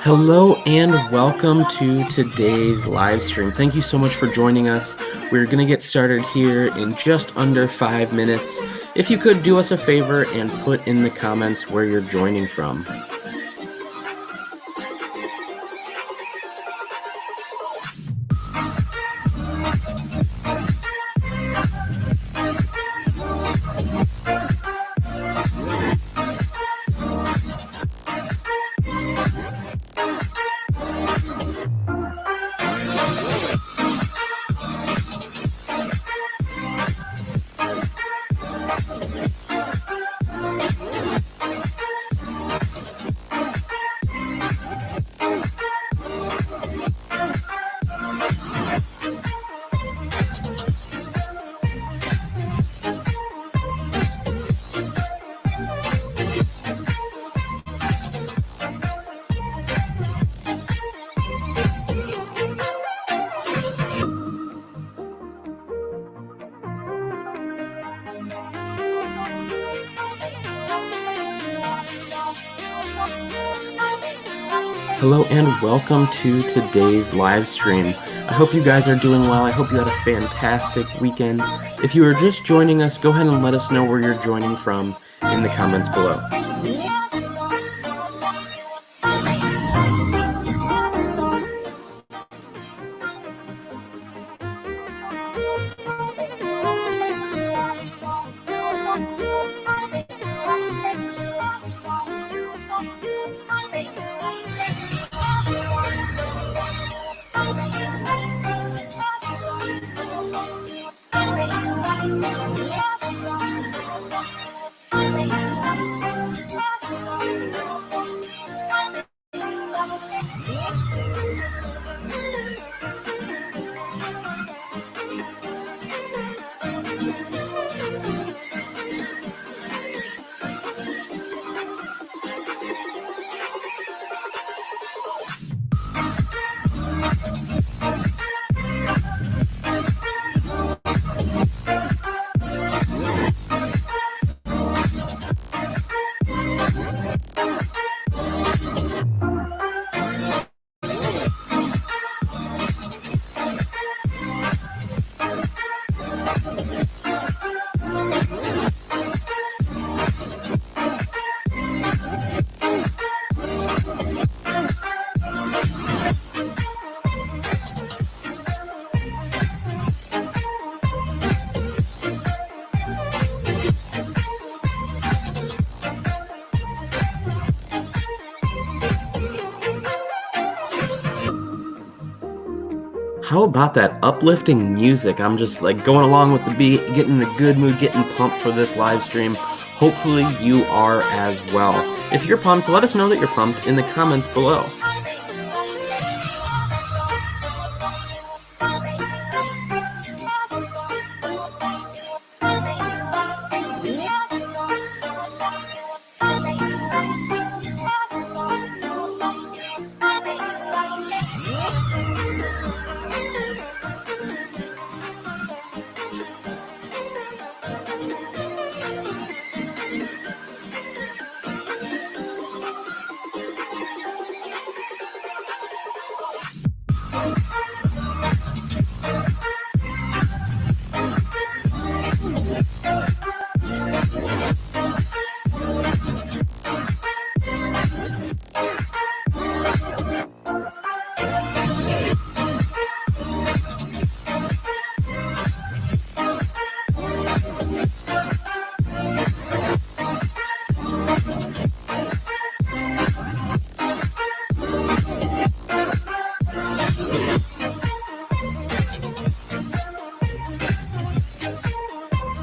Hello and welcome to today's live stream. Thank you so much for joining us. We're going to get started here in just under 5 minutes. If you could do us a favor and put in the comments where you're joining from. Hello and welcome to today's live stream. I hope you guys are doing well. I hope you had a fantastic weekend. If you are just joining us, go ahead and let us know where you're joining from in the comments below. How about that uplifting music? I'm just like going along with the beat, getting in a good mood, getting pumped for this live stream. Hopefully you are as well. If you're pumped, let us know that you're pumped in the comments below.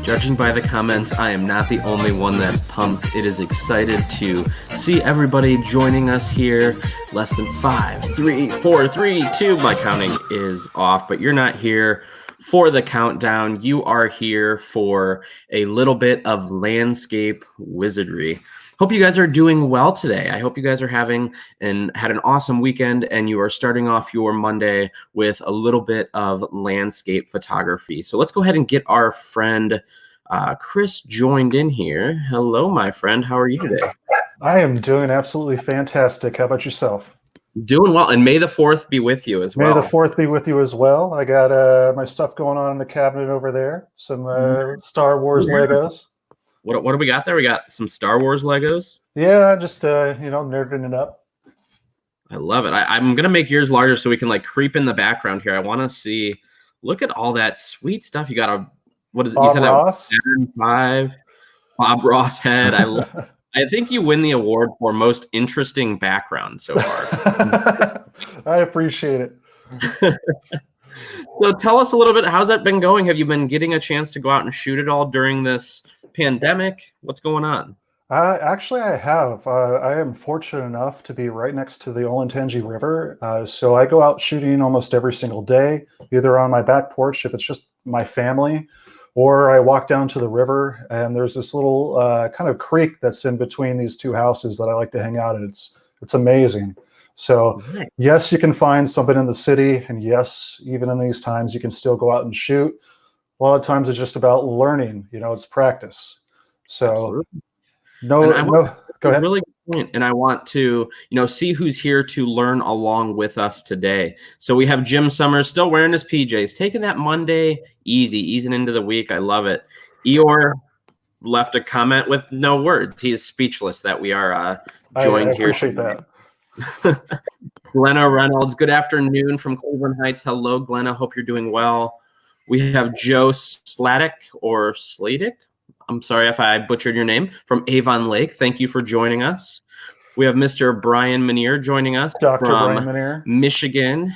Judging by the comments, I am not the only one that's pumped. It is excited to see everybody joining us here. Less than 5, 3, 4, 3, 2. My counting is off, but you're not here for the countdown. You are here for a little bit of landscape wizardry. Hope you guys are doing well today. I hope you guys are had an awesome weekend and you are starting off your Monday with a little bit of landscape photography. So let's go ahead and get our friend Chris joined in here. Hello, my friend. How are you today? I am doing absolutely fantastic. How about yourself? Doing well, and may the 4th be with you as well. May the 4th be with you as well. I got my stuff going on in the cabinet over there. Some Star Wars Legos. What do we got there? We got some Star Wars Legos. Yeah, just nerding it up. I love it. I'm gonna make yours larger so we can like creep in the background here. I want to see. Look at all that sweet stuff. You got what is it? Bob You said Ross. That 5 Bob Ross head. I think you win the award for most interesting background so far. I appreciate it. So tell us a little bit, how's that been going? Have you been getting a chance to go out and shoot it all during this pandemic? What's going on? Actually, I have. I am fortunate enough to be right next to the Olentangy River. So I go out shooting almost every single day, either on my back porch if it's just my family, or I walk down to the river, and there's this little kind of creek that's in between these two houses that I like to hang out in. It's amazing. So yes, you can find something in the city, and yes, even in these times, you can still go out and shoot. A lot of times it's just about learning, it's practice. So Absolutely. Go ahead. Really good point. And I want to, see who's here to learn along with us today. So we have Jim Summers still wearing his PJs, taking that Monday easing into the week. I love it. Eeyore left a comment with no words. He is speechless that we are joined I appreciate here. that. Glenna Reynolds, good afternoon from Cleveland Heights. Hello, Glenna. Hope you're doing well. We have Joe Slatic or Slatic. I'm sorry if I butchered your name, from Avon Lake. Thank you for joining us. We have Mr. Brian Minier joining us Dr. from Brian Minier. Michigan.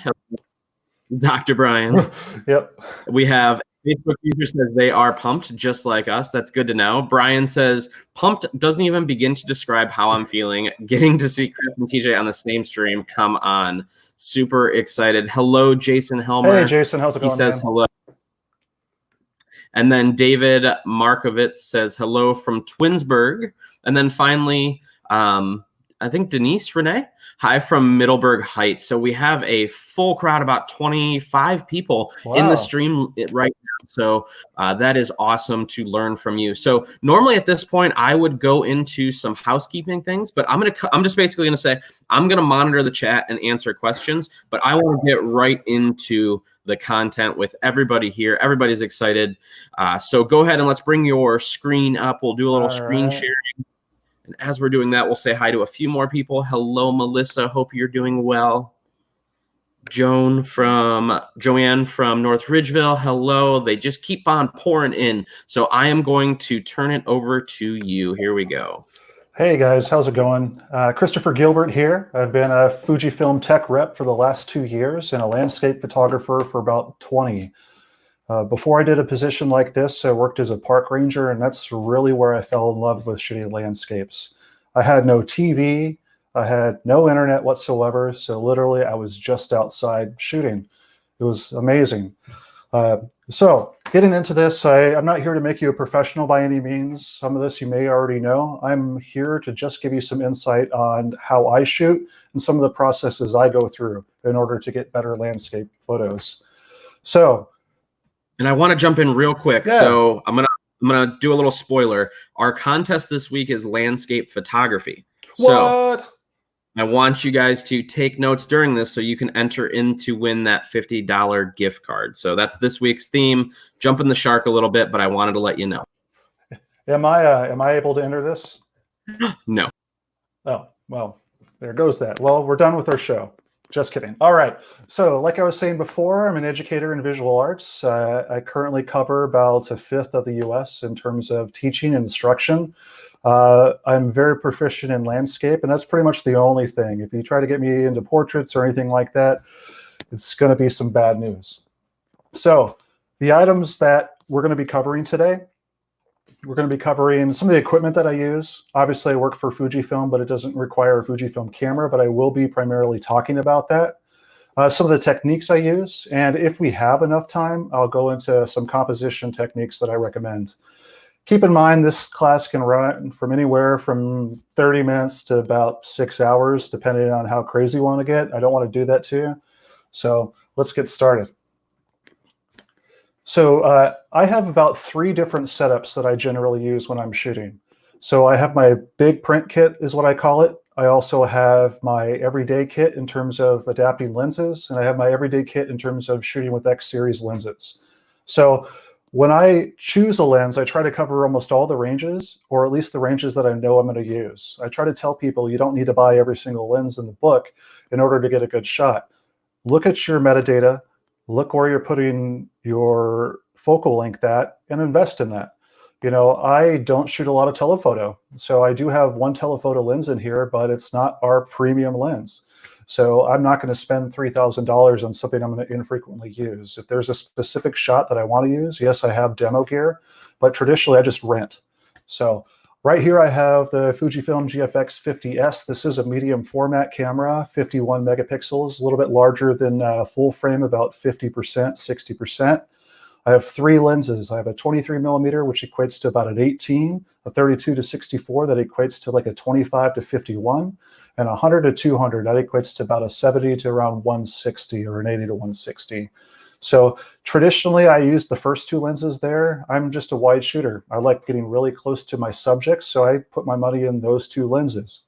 Dr. Brian. Yep. We have Facebook user says they are pumped just like us. That's good to know. Brian says pumped doesn't even begin to describe how I'm feeling. Getting to see Chris and TJ on the same stream. Come on. Super excited. Hello, Jason Helmer. Hey, Jason. How's it going, He says man? hello. And then David Markovitz says hello from Twinsburg. And then finally, I think Denise Renee, hi from Middleburg Heights. So we have a full crowd, about 25 people in the stream right now. So that is awesome to learn from you. So normally at this point, I would go into some housekeeping things, but I'm just basically going to say, I'm going to monitor the chat and answer questions, but I want to get right into the content with everybody here. Everybody's excited. So go ahead and let's bring your screen up. We'll do a little screen sharing. And as we're doing that, we'll say hi to a few more people. Hello, Melissa. Hope you're doing well. Joanne from North Ridgeville. Hello. They just keep on pouring in. So I am going to turn it over to you. Here we go. Hey guys, how's it going? Christopher Gilbert here. I've been a Fujifilm tech rep for the last 2 years and a landscape photographer for about 20. Before I did a position like this, I worked as a park ranger, and that's really where I fell in love with shooting landscapes. I had no TV, I had no internet whatsoever, so literally I was just outside shooting. It was amazing. So getting into this, I'm not here to make you a professional by any means. Some of this you may already know. I'm here to just give you some insight on how I shoot and some of the processes I go through in order to get better landscape photos. So, and I want to jump in real quick. Yeah. So I'm gonna do a little spoiler. Our contest this week is landscape photography. What? So I want you guys to take notes during this so you can enter in to win that $50 gift card. So that's this week's theme. Jumping the shark a little bit, but I wanted to let you know. Am I able to enter this? No. Oh, well, there goes that. Well, we're done with our show. Just kidding. All right. So like I was saying before, I'm an educator in visual arts. I currently cover about 1/5 of the US in terms of teaching and instruction. I'm very proficient in landscape, and that's pretty much the only thing. If you try to get me into portraits or anything like that, it's going to be some bad news. So the items that we're going to be covering today, we're going to be covering some of the equipment that I use. Obviously, I work for Fujifilm, but it doesn't require a Fujifilm camera, but I will be primarily talking about that. Some of the techniques I use, and if we have enough time, I'll go into some composition techniques that I recommend. Keep in mind, this class can run from anywhere from 30 minutes to about 6 hours, depending on how crazy you want to get. I don't want to do that to you. So let's get started. So I have about 3 different setups that I generally use when I'm shooting. So I have my big print kit is what I call it. I also have my everyday kit in terms of adapting lenses, and I have my everyday kit in terms of shooting with X series lenses. So when I choose a lens, I try to cover almost all the ranges, or at least the ranges that I know I'm going to use. I try to tell people you don't need to buy every single lens in the book in order to get a good shot. Look at your metadata, look where you're putting your focal length at, and invest in that. You know, I don't shoot a lot of telephoto. So I do have one telephoto lens in here, but it's not our premium lens. So I'm not going to spend $3,000 on something I'm going to infrequently use. If there's a specific shot that I want to use, yes, I have demo gear, but traditionally I just rent. So right here I have the Fujifilm GFX 50S. This is a medium format camera, 51 megapixels, a little bit larger than full frame, about 50%, 60%. I have three lenses. I have a 23 millimeter, which equates to about an 18, a 32 to 64, that equates to like a 25 to 51, and 100 to 200, that equates to about a 70 to around 160, or an 80 to 160. So traditionally, I use the first two lenses there. I'm just a wide shooter. I like getting really close to my subjects, so I put my money in those two lenses.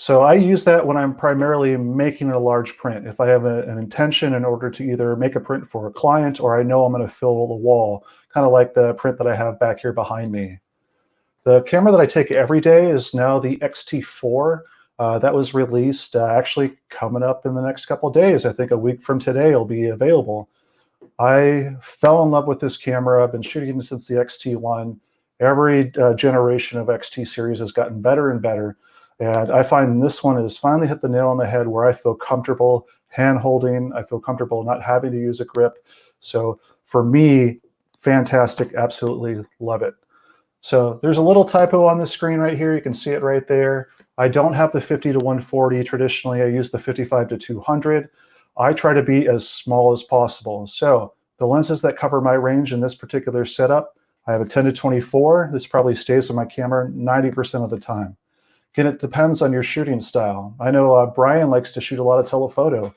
So I use that when I'm primarily making a large print. If I have an intention in order to either make a print for a client, or I know I'm going to fill the wall, kind of like the print that I have back here behind me. The camera that I take every day is now the X-T4. That was released actually coming up in the next couple of days. I think a week from today it'll be available. I fell in love with this camera. I've been shooting since the X-T1. Every generation of X-T series has gotten better and better. And I find this one has finally hit the nail on the head where I feel comfortable hand holding. I feel comfortable not having to use a grip. So for me, fantastic, absolutely love it. So there's a little typo on the screen right here. You can see it right there. I don't have the 50 to 140. Traditionally, I use the 55 to 200. I try to be as small as possible. So the lenses that cover my range in this particular setup, I have a 10 to 24. This probably stays on my camera 90% of the time. Again, it depends on your shooting style. I know Brian likes to shoot a lot of telephoto.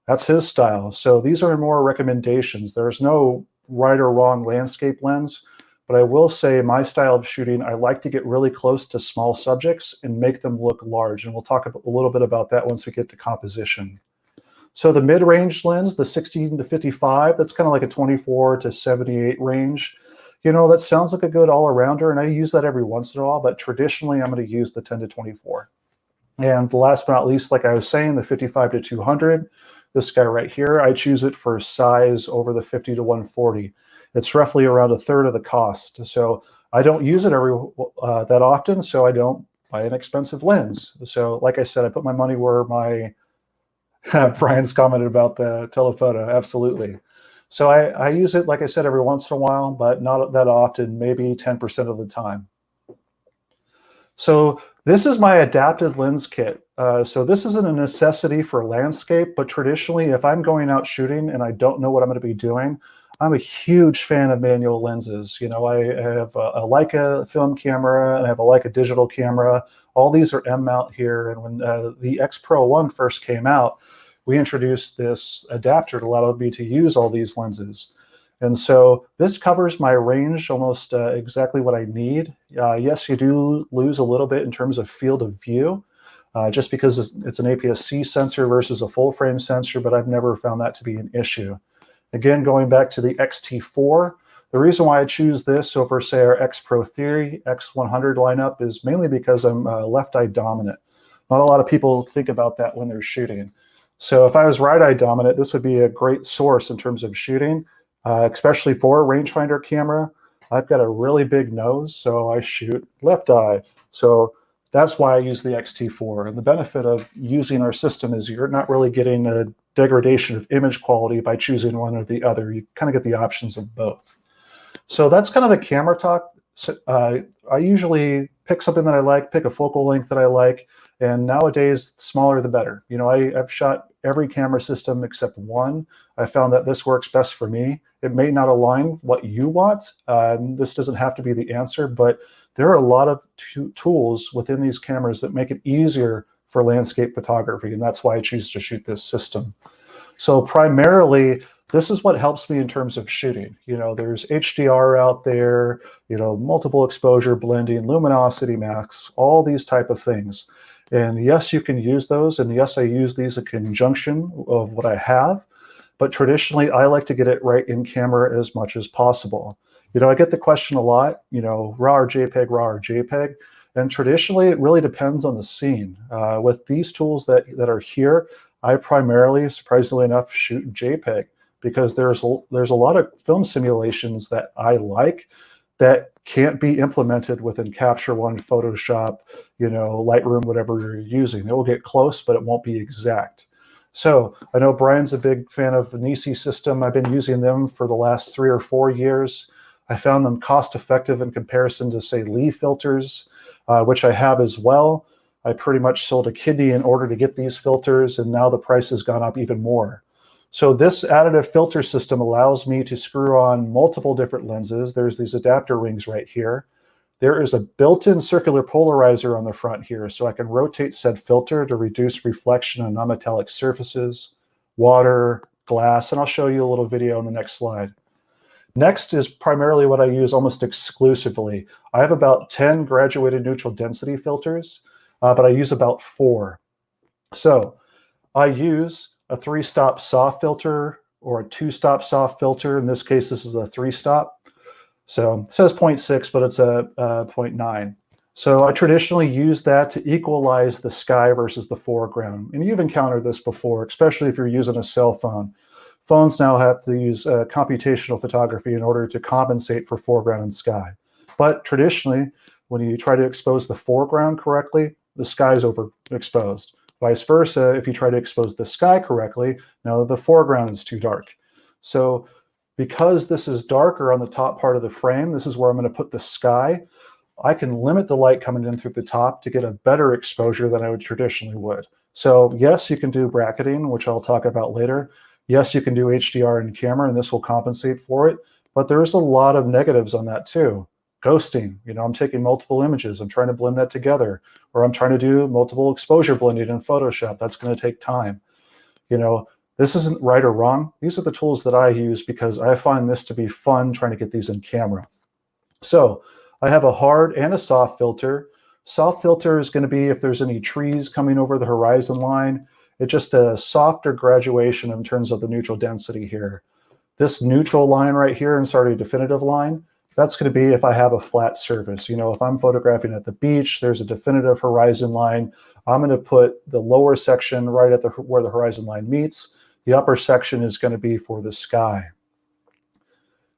That's his style. So these are more recommendations. There's no right or wrong landscape lens, but I will say my style of shooting, I like to get really close to small subjects and make them look large. And we'll talk a little bit about that once we get to composition. So the mid-range lens, the 16 to 55, that's kind of like a 24 to 78 range. You know, that sounds like a good all-arounder, and I use that every once in a while, but traditionally I'm going to use the 10 to 24. And last but not least, like I was saying, the 55 to 200, this guy right here, I choose it for size over the 50 to 140. It's roughly around a third of the cost. So I don't use it that often, so I don't buy an expensive lens. So like I said, I put my money where my Brian's commented about the telephoto, absolutely. So I use it, like I said, every once in a while, but not that often, maybe 10% of the time. So this is my adapted lens kit. So this isn't a necessity for landscape, but traditionally, if I'm going out shooting and I don't know what I'm going to be doing, I'm a huge fan of manual lenses. You know, I have a Leica film camera and I have a Leica digital camera. All these are M mount here. And when the X Pro 1 first came out, we introduced this adapter that allowed me to use all these lenses. And so this covers my range almost exactly what I need. Yes, you do lose a little bit in terms of field of view, just because it's an APS-C sensor versus a full frame sensor, but I've never found that to be an issue. Again, going back to the X-T4, the reason why I choose this over, say, our X Pro Theory X100 lineup is mainly because I'm left-eye dominant. Not a lot of people think about that when they're shooting. So if I was right-eye dominant, this would be a great source in terms of shooting, especially for a rangefinder camera. I've got a really big nose, so I shoot left eye. So that's why I use the X-T4. And the benefit of using our system is you're not really getting a degradation of image quality by choosing one or the other. You kind of get the options of both. So that's kind of the camera talk. So, I usually pick something that I like, pick a focal length that I like, and nowadays, smaller the better. You know, I've shot every camera system except one. I found that this works best for me. It may not align what you want. This doesn't have to be the answer, but there are a lot of tools within these cameras that make it easier for landscape photography, and that's why I choose to shoot this system. So primarily, this is what helps me in terms of shooting. There's HDR out there, multiple exposure blending, luminosity max, all these type of things. And yes, you can use those. And yes, I use these in conjunction of what I have. But traditionally, I like to get it right in camera as much as possible. I get the question a lot, RAW or JPEG, RAW or JPEG. And traditionally, it really depends on the scene. With these tools that are here, I primarily, surprisingly enough, shoot JPEG because there's a lot of film simulations that I like that can't be implemented within Capture One, Photoshop, Lightroom, whatever you're using. It will get close, but it won't be exact. So I know Brian's a big fan of the Nisi system. I've been using them for the last 3 or 4 years. I found them cost effective in comparison to, say, Lee filters, which I have as well. I pretty much sold a kidney in order to get these filters, and now the price has gone up even more. So this additive filter system allows me to screw on multiple different lenses. There's these adapter rings right here. There is a built-in circular polarizer on the front here, so I can rotate said filter to reduce reflection on non-metallic surfaces, water, glass, and I'll show you a little video on the next slide. Next is primarily what I use almost exclusively. I have about 10 graduated neutral density filters, but I use about 4. So I use a 3-stop soft filter or a 2-stop soft filter. In this case, this is a 3-stop. So it says 0.6, but it's a 0.9. So I traditionally use that to equalize the sky versus the foreground. And you've encountered this before, especially if you're using a cell phone. Phones now have to use computational photography in order to compensate for foreground and sky. But traditionally, when you try to expose the foreground correctly, the sky is overexposed. Vice versa, if you try to expose the sky correctly, now the foreground is too dark. So because this is darker on the top part of the frame, this is where I'm going to put the sky. I can limit the light coming in through the top to get a better exposure than I would traditionally would. So yes, you can do bracketing, which I'll talk about later. Yes, you can do HDR in camera, and this will compensate for it. But there's a lot of negatives on that too. Ghosting, I'm taking multiple images. I'm trying to blend that together. Or I'm trying to do multiple exposure blending in Photoshop. That's going to take time. This isn't right or wrong. These are the tools that I use because I find this to be fun trying to get these in camera. So I have a hard and a soft filter. Soft filter is going to be if there's any trees coming over the horizon line. It's just a softer graduation in terms of the neutral density here. This neutral line right here, and sorry, definitive line, that's going to be if I have a flat surface. If I'm photographing at the beach, there's a definitive horizon line. I'm going to put the lower section right at where the horizon line meets. The upper section is going to be for the sky.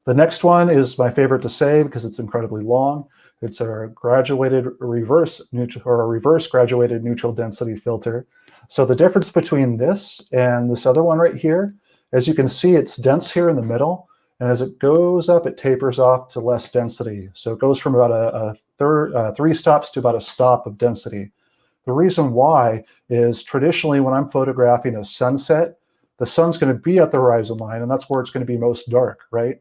The next one is my favorite to say because it's incredibly long. It's a graduated reverse graduated neutral density filter. So the difference between this and this other one right here, as you can see, it's dense here in the middle. And as it goes up, it tapers off to less density. So it goes from about 3 stops to about a stop of density. The reason why is traditionally when I'm photographing a sunset, the sun's going to be at the horizon line, and that's where it's going to be most dark, right?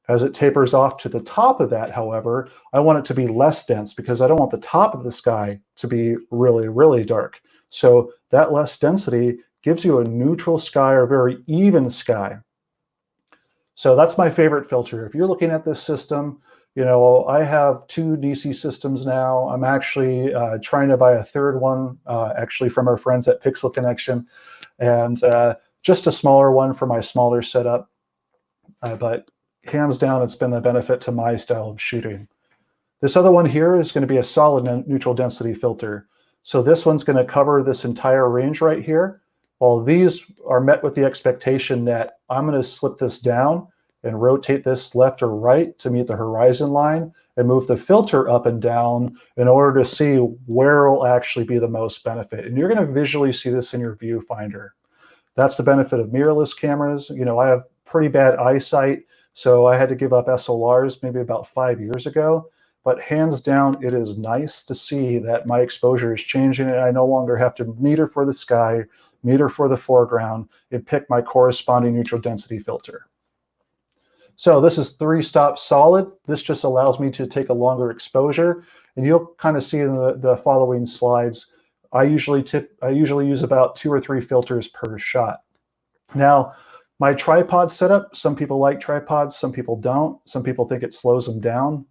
As it tapers off to the top of that, however, I want it to be less dense because I don't want the top of the sky to be really, really dark. So that less density gives you a neutral sky or very even sky. So that's my favorite filter. If you're looking at this system, I have 2 DC systems now. I'm actually trying to buy a 3rd one, actually from our friends at Pixel Connection, and just a smaller one for my smaller setup. But hands down, it's been a benefit to my style of shooting. This other one here is going to be a solid neutral density filter. So this one's going to cover this entire range right here. While these are met with the expectation that I'm going to slip this down and rotate this left or right to meet the horizon line and move the filter up and down in order to see where will actually be the most benefit. And you're going to visually see this in your viewfinder. That's the benefit of mirrorless cameras. I have pretty bad eyesight, so I had to give up SLRs maybe about 5 years ago. But hands down, it is nice to see that my exposure is changing and I no longer have to meter for the sky, meter for the foreground, and pick my corresponding neutral density filter. So this is 3-stop solid. This just allows me to take a longer exposure. And you'll kind of see in the following slides, I usually use about 2 or 3 filters per shot. Now, My tripod setup, some people like tripods, some people don't. Some people think it slows them down.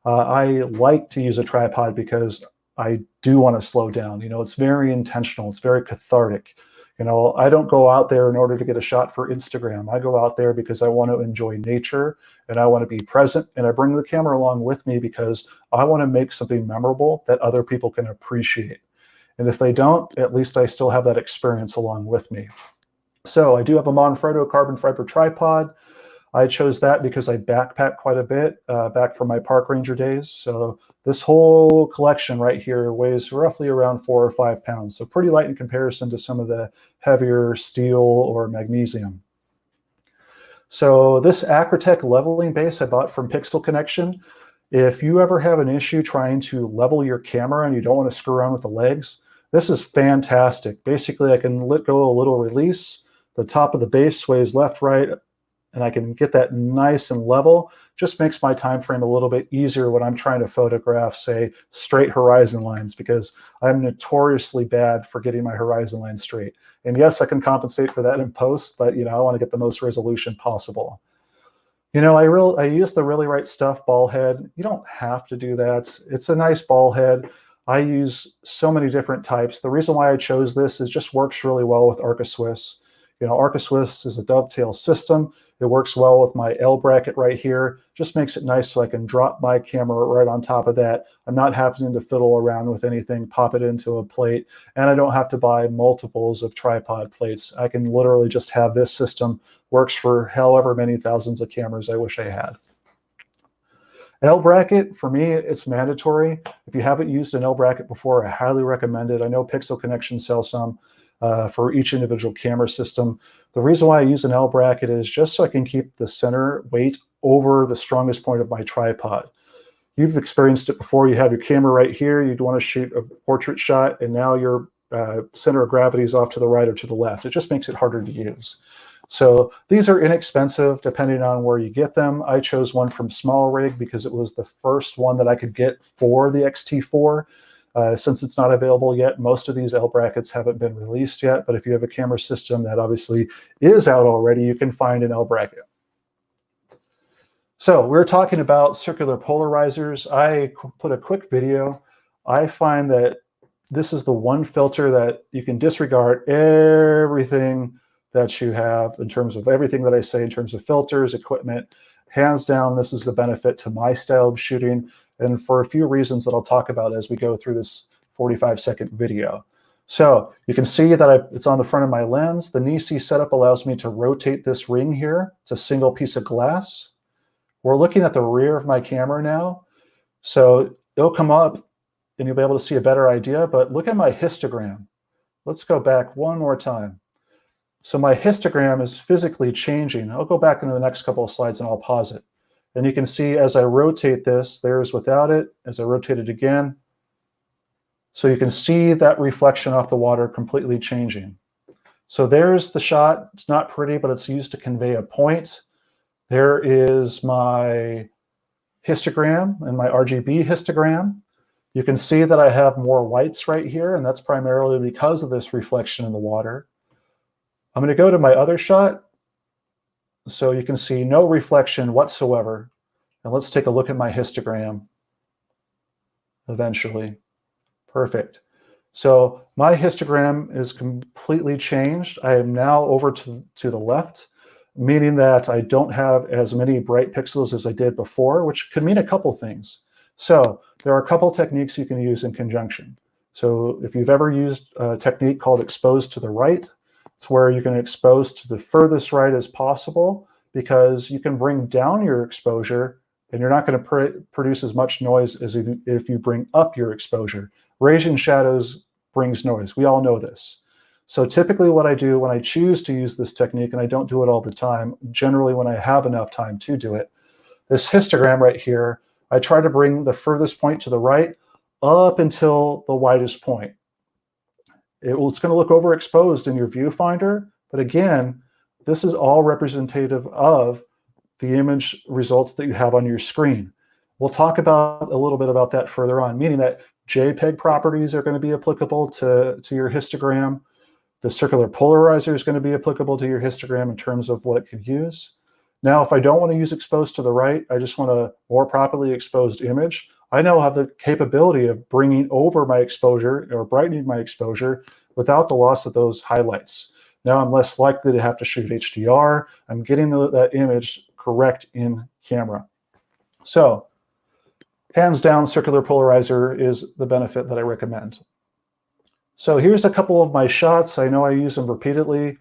I like to use a tripod because I do want to slow down. You know, it's very intentional. It's very cathartic. You know, I don't go out there in order to get a shot for Instagram. I go out there because I want to enjoy nature and I want to be present. And I bring the camera along with me because I want to make something memorable that other people can appreciate. And if they don't, at least I still have that experience along with me. So I do have a Manfrotto carbon fiber tripod. I chose that because I backpack quite a bit back from my park ranger days. So this whole collection right here weighs roughly around 4 or 5 pounds. So pretty light in comparison to some of the heavier steel or magnesium. So this Acrotech leveling base I bought from Pixel Connection. If you ever have an issue trying to level your camera and you don't want to screw around with the legs, this is fantastic. Basically, I can let go a little release. The top of the base sways left, right, and I can get that nice and level. Just makes my time frame a little bit easier when I'm trying to photograph, say, straight horizon lines, because I'm notoriously bad for getting my horizon line straight. And yes, I can compensate for that in post, but I want to get the most resolution possible. I use the Really Right Stuff ball head. You don't have to do that. It's a nice ball head. I use so many different types. The reason why I chose this is just works really well with Arca Swiss. Arca Swiss is a dovetail system. It works well with my L bracket right here. Just makes it nice so I can drop my camera right on top of that. I'm not having to fiddle around with anything, pop it into a plate, and I don't have to buy multiples of tripod plates. I can literally just have this system. Works for however many thousands of cameras I wish I had. L bracket, for me, it's mandatory. If you haven't used an L bracket before, I highly recommend it. I know Pixel Connection sells some for each individual camera system. The reason why I use an L bracket is just so I can keep the center weight over the strongest point of my tripod. You've experienced it before. You have your camera right here. You'd want to shoot a portrait shot, and now your center of gravity is off to the right or to the left. It just makes it harder to use. So these are inexpensive depending on where you get them. I chose one from Small Rig because it was the first one that I could get for the X-T4. Since it's not available yet, most of these L brackets haven't been released yet, but if you have a camera system that obviously is out already, you can find an L bracket. So we're talking about circular polarizers. I put a quick video. I find that this is the one filter that you can disregard everything that you have in terms of everything that I say in terms of filters, equipment. Hands down, this is the benefit to my style of shooting, and for a few reasons that I'll talk about as we go through this 45-second video. So you can see that it's on the front of my lens. The Nisi setup allows me to rotate this ring here. It's a single piece of glass. We're looking at the rear of my camera now. So it'll come up and you'll be able to see a better idea, but look at my histogram. Let's go back one more time. So my histogram is physically changing. I'll go back into the next couple of slides and I'll pause it. And you can see as I rotate this, there's without it, as I rotate it again. So you can see that reflection off the water completely changing. So there's the shot. It's not pretty, but it's used to convey a point. There is my histogram and my RGB histogram. You can see that I have more whites right here, and that's primarily because of this reflection in the water. I'm going to go to my other shot. So you can see no reflection whatsoever. And let's take a look at my histogram eventually. Perfect. So my histogram is completely changed. I am now over to the left, meaning that I don't have as many bright pixels as I did before, which could mean a couple things. So there are a couple techniques you can use in conjunction. So if you've ever used a technique called expose to the right, it's where you can expose to the furthest right as possible, because you can bring down your exposure and you're not going to produce as much noise as if you bring up your exposure. Raising shadows brings noise. We all know this. So typically what I do when I choose to use this technique, and I don't do it all the time, generally when I have enough time to do it, this histogram right here, I try to bring the furthest point to the right up until the widest point. It's going to look overexposed in your viewfinder, but again, this is all representative of the image results that you have on your screen. We'll talk about a little bit about that further on, meaning that JPEG properties are going to be applicable to your histogram. The circular polarizer is going to be applicable to your histogram in terms of what it can use. Now, if I don't want to use exposed to the right, I just want a more properly exposed image, I now have the capability of bringing over my exposure or brightening my exposure without the loss of those highlights. Now I'm less likely to have to shoot HDR. I'm getting that image correct in camera. So hands down, circular polarizer is the benefit that I recommend. So here's a couple of my shots. I know I use them repeatedly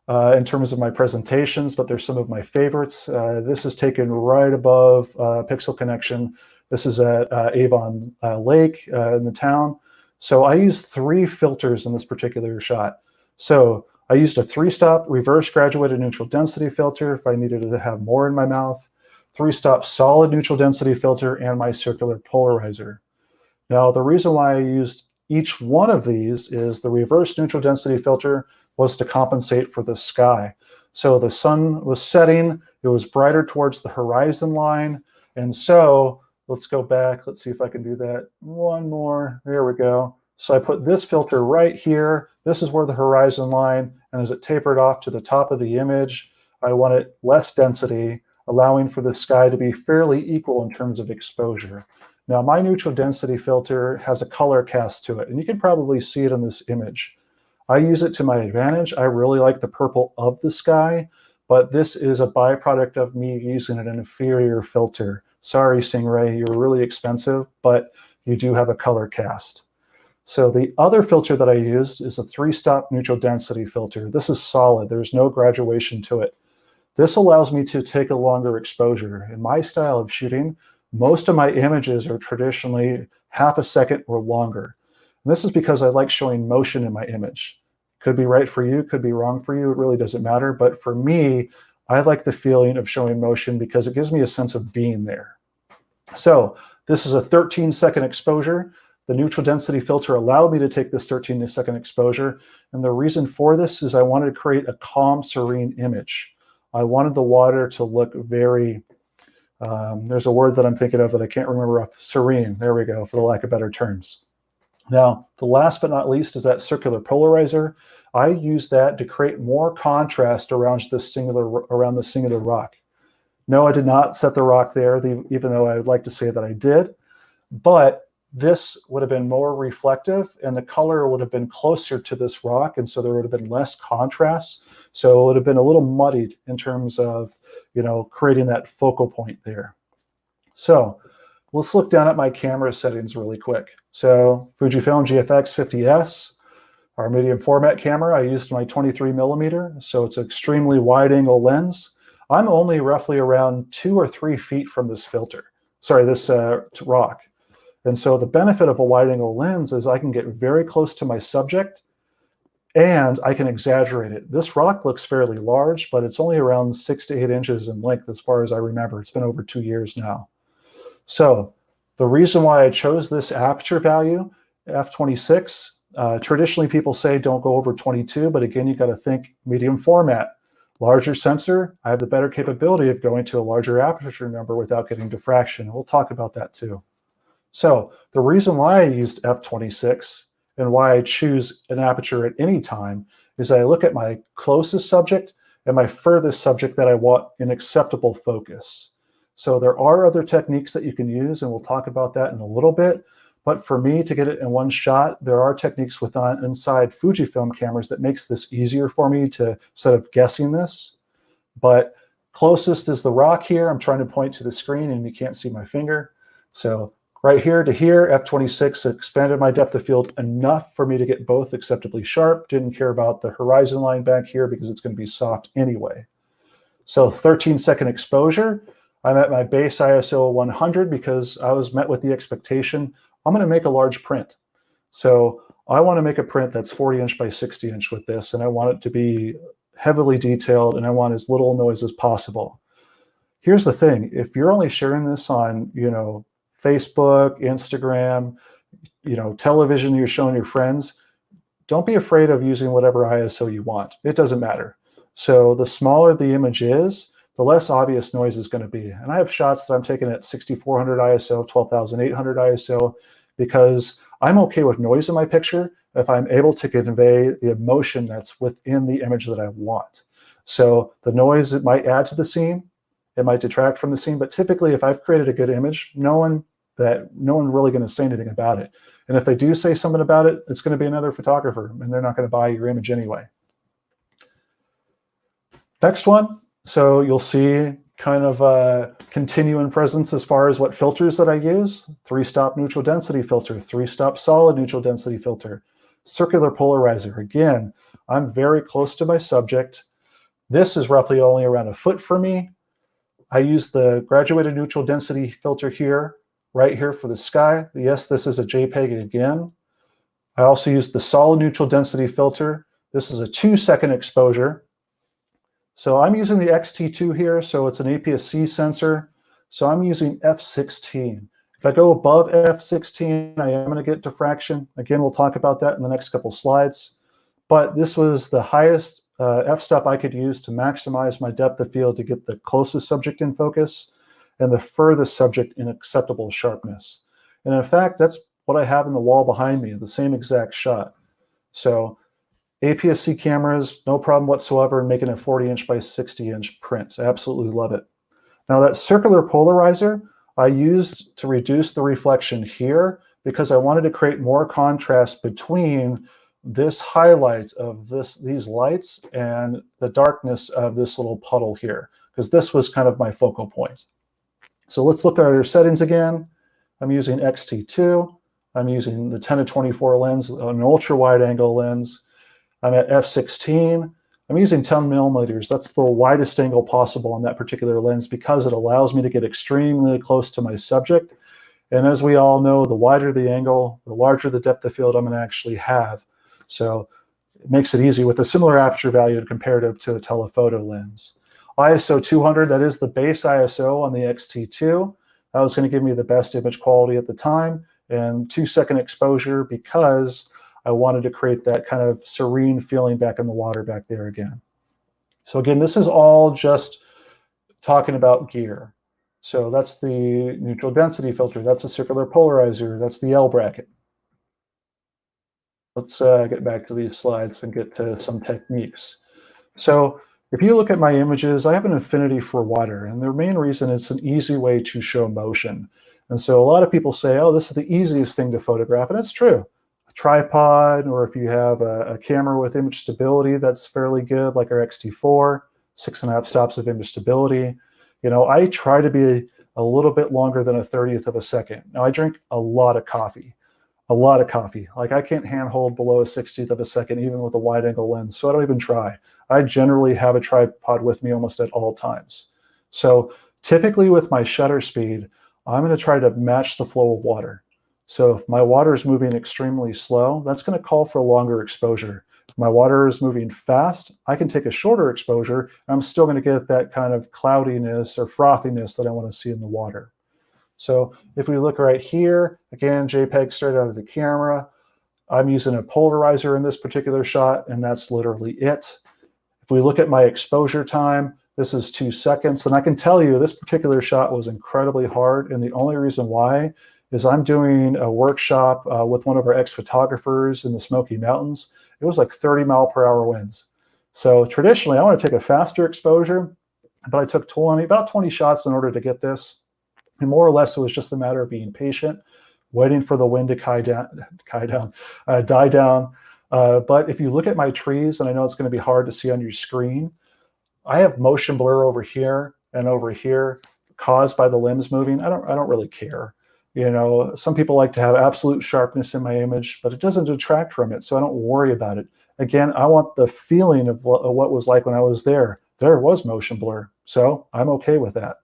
in terms of my presentations, but they're some of my favorites. This is taken right above Pixel Connection. This is at Avon Lake in the town. So I used 3 filters in this particular shot. So I used a 3-stop reverse graduated neutral density filter if I needed to have more in my mouth, 3-stop solid neutral density filter, and my circular polarizer. Now, the reason why I used each one of these is the reverse neutral density filter was to compensate for the sky. So the sun was setting, it was brighter towards the horizon line, and so let's go back. Let's see if I can do that. One more. There we go. So I put this filter right here. This is where the horizon line, and as it tapered off to the top of the image, I wanted less density, allowing for the sky to be fairly equal in terms of exposure. Now, my neutral density filter has a color cast to it, and you can probably see it in this image. I use it to my advantage. I really like the purple of the sky, but this is a byproduct of me using an inferior filter. Sorry, Stingray, you're really expensive, but you do have a color cast. So the other filter that I used is a 3-stop neutral density filter. This is solid. There's no graduation to it. This allows me to take a longer exposure. In my style of shooting, most of my images are traditionally half a second or longer. And this is because I like showing motion in my image. Could be right for you, could be wrong for you. It really doesn't matter. But for me, I like the feeling of showing motion because it gives me a sense of being there. So this is a 13-second exposure. The neutral density filter allowed me to take this 13-second exposure. And the reason for this is I wanted to create a calm, serene image. I wanted the water to look very, there's a word that I'm thinking of that I can't remember, serene. There we go, for the lack of better terms. Now, the last but not least is that circular polarizer. I use that to create more contrast around this singular rock. No, I did not set the rock there, even though I would like to say that I did. But this would have been more reflective, and the color would have been closer to this rock, and so there would have been less contrast. So it would have been a little muddied in terms of, creating that focal point there. So let's look down at my camera settings really quick. So Fujifilm GFX 50S, our medium format camera, I used my 23mm, so it's an extremely wide angle lens. I'm only roughly around 2 or 3 feet from this rock. And so the benefit of a wide angle lens is I can get very close to my subject and I can exaggerate it. This rock looks fairly large, but it's only around 6 to 8 inches in length as far as I remember. It's been over 2 years now. So the reason why I chose this aperture value, f26, traditionally people say don't go over 22, but again, you got to think medium format. Larger sensor, I have the better capability of going to a larger aperture number without getting diffraction. We'll talk about that too. So the reason why I used f26 and why I choose an aperture at any time is I look at my closest subject and my furthest subject that I want in acceptable focus. So there are other techniques that you can use, and we'll talk about that in a little bit. But for me to get it in one shot, there are techniques inside Fujifilm cameras that makes this easier for me to instead of guessing this. But closest is the rock here. I'm trying to point to the screen and you can't see my finger. So right here to here, f26 expanded my depth of field enough for me to get both acceptably sharp. Didn't care about the horizon line back here because it's going to be soft anyway. So 13-second exposure. I'm at my base ISO 100 because I was met with the expectation I'm going to make a large print. So I want to make a print that's 40 inch by 60 inch with this, and I want it to be heavily detailed, and I want as little noise as possible. Here's the thing. If you're only sharing this on, Facebook, Instagram, television, you're showing your friends, don't be afraid of using whatever ISO you want. It doesn't matter. So the smaller the image is, the less obvious noise is going to be. And I have shots that I'm taking at 6400 ISO, 12,800 ISO, because I'm okay with noise in my picture if I'm able to convey the emotion that's within the image that I want. So the noise, it might add to the scene, it might detract from the scene, but typically if I've created a good image, no one really going to say anything about it. And if they do say something about it, it's going to be another photographer, and they're not going to buy your image anyway. Next one, so you'll see kind of a continuing presence as far as what filters that I use. 3-stop neutral density filter, 3-stop solid neutral density filter, circular polarizer. Again, I'm very close to my subject. This is roughly only around a foot for me. I use the graduated neutral density filter here, right here for the sky. Yes, this is a JPEG again. I also use the solid neutral density filter. This is a 2-second exposure. So I'm using the XT2 here, so it's an APS-C sensor. So I'm using f16. If I go above f16, I am going to get diffraction. Again, we'll talk about that in the next couple slides. But this was the highest f-stop I could use to maximize my depth of field to get the closest subject in focus and the furthest subject in acceptable sharpness. And in fact, that's what I have in the wall behind me, the same exact shot. So APS-C cameras, no problem whatsoever in making a 40-inch by 60-inch print. I absolutely love it. Now that circular polarizer I used to reduce the reflection here because I wanted to create more contrast between this highlight of these lights and the darkness of this little puddle here, because this was kind of my focal point. So let's look at our settings again. I'm using XT2. I'm using the 10-24 lens, an ultra wide angle lens. I'm at f16. I'm using 10 millimeters. That's the widest angle possible on that particular lens because it allows me to get extremely close to my subject. And as we all know, the wider the angle, the larger the depth of field I'm going to actually have. So it makes it easy with a similar aperture value comparative to a telephoto lens. ISO 200, that is the base ISO on the XT2. That was going to give me the best image quality at the time, and 2-second exposure because I wanted to create that kind of serene feeling back in the water back there again. So again, this is all just talking about gear. So that's the neutral density filter. That's a circular polarizer. That's the L bracket. Let's get back to these slides and get to some techniques. So if you look at my images, I have an affinity for water, and the main reason it's an easy way to show motion. And so a lot of people say, oh, this is the easiest thing to photograph, and it's true. A tripod, or if you have a camera with image stability, that's fairly good, like our XT4, 6.5 stops of image stability. You know, I try to be a little bit longer than a 30th of a second. Now, I drink a lot of coffee. Like I can't handhold below a 60th of a second, even with a wide angle lens. So I don't even try. I generally have a tripod with me almost at all times. So typically with my shutter speed, I'm going to try to match the flow of water. So if my water is moving extremely slow, that's going to call for a longer exposure. If my water is moving fast, I can take a shorter exposure, and I'm still going to get that kind of cloudiness or frothiness that I want to see in the water. So if we look right here, again, JPEG straight out of the camera, I'm using a polarizer in this particular shot, and that's literally it. If we look at my exposure time, this is 2 seconds, and I can tell you this particular shot was incredibly hard, and the only reason why is I'm doing a workshop with one of our ex-photographers in the Smoky Mountains. It was like 30-mile-per-hour winds. So traditionally, I want to take a faster exposure, but I took about 20 shots in order to get this. And more or less, it was just a matter of being patient, waiting for the wind to die down. But if you look at my trees, and I know it's going to be hard to see on your screen, I have motion blur over here and over here caused by the limbs moving. I don't really care. You know, some people like to have absolute sharpness in my image, but it doesn't detract from it, so I don't worry about it. Again, I want the feeling of what was like when I was there. There was motion blur, so I'm okay with that.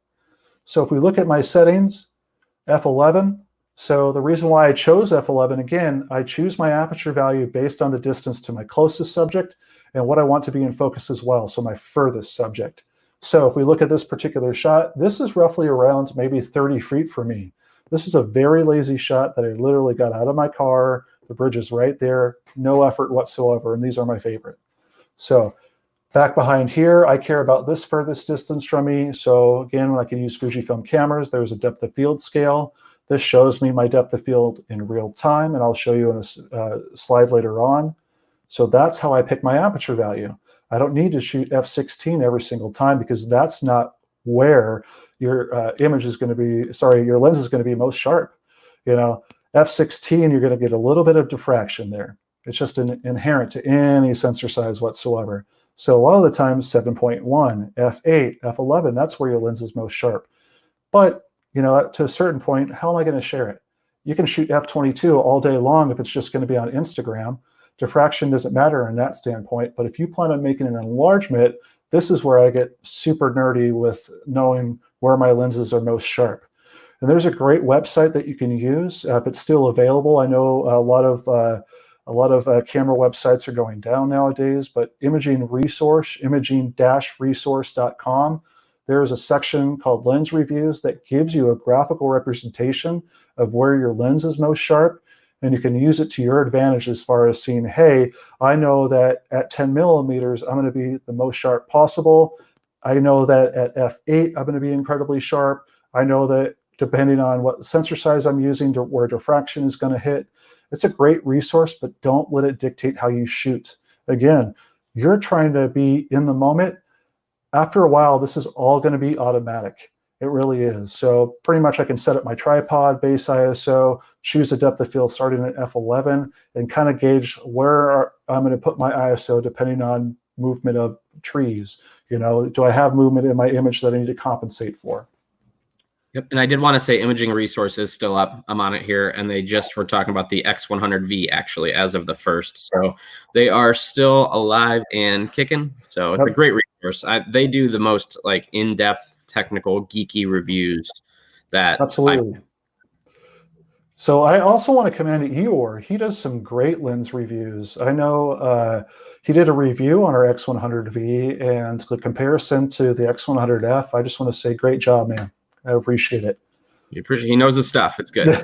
So if we look at my settings, f11, so the reason why I chose f11, again, I choose my aperture value based on the distance to my closest subject and what I want to be in focus as well, so my furthest subject. So if we look at this particular shot, this is roughly around maybe 30 feet for me. This is a very lazy shot that I literally got out of my car. The bridge is right there, no effort whatsoever, and these are my favorite. So back behind here, I care about this furthest distance from me. So again, when I can use Fujifilm cameras, there's a depth of field scale. This shows me my depth of field in real time, and I'll show you in a slide later on. So that's how I pick my aperture value. I don't need to shoot f16 every single time because that's not where your image is going to be, sorry, your lens is going to be most sharp. You know, f16, you're going to get a little bit of diffraction there. It's just inherent to any sensor size whatsoever. So a lot of the times 7.1, f8, f11, that's where your lens is most sharp. But, you know, to a certain point, how am I going to share it? You can shoot f22 all day long if it's just going to be on Instagram. Diffraction doesn't matter in that standpoint, but if you plan on making an enlargement, this is where I get super nerdy with knowing where my lenses are most sharp. And there's a great website that you can use if it's still available. I know a lot of camera websites are going down nowadays, but imaging-resource.com, there is a section called Lens Reviews that gives you a graphical representation of where your lens is most sharp. And you can use it to your advantage as far as seeing, hey, I know that at 10 millimeters, I'm going to be the most sharp possible. I know that at f8, I'm going to be incredibly sharp. I know that depending on what sensor size I'm using, to where diffraction is going to hit. It's a great resource, but don't let it dictate how you shoot. Again, you're trying to be in the moment. After a while, this is all going to be automatic. It really is. So pretty much I can set up my tripod, base ISO, choose a depth of field starting at f11, and kind of gauge where I'm going to put my ISO depending on movement of trees. You know, do I have movement in my image that I need to compensate for? Yep, and I did want to say Imaging Resource is still up. I'm on it here, and they just were talking about the X100V actually as of the 1st. So they are still alive and kicking. So it's a great resource. They do the most like in-depth, technical, geeky reviews that absolutely. So I also want to commend Eeyore. He does some great lens reviews. I know he did a review on our X100V, and the comparison to the X100F, I just want to say great job, man. I appreciate it. He knows his stuff. It's good.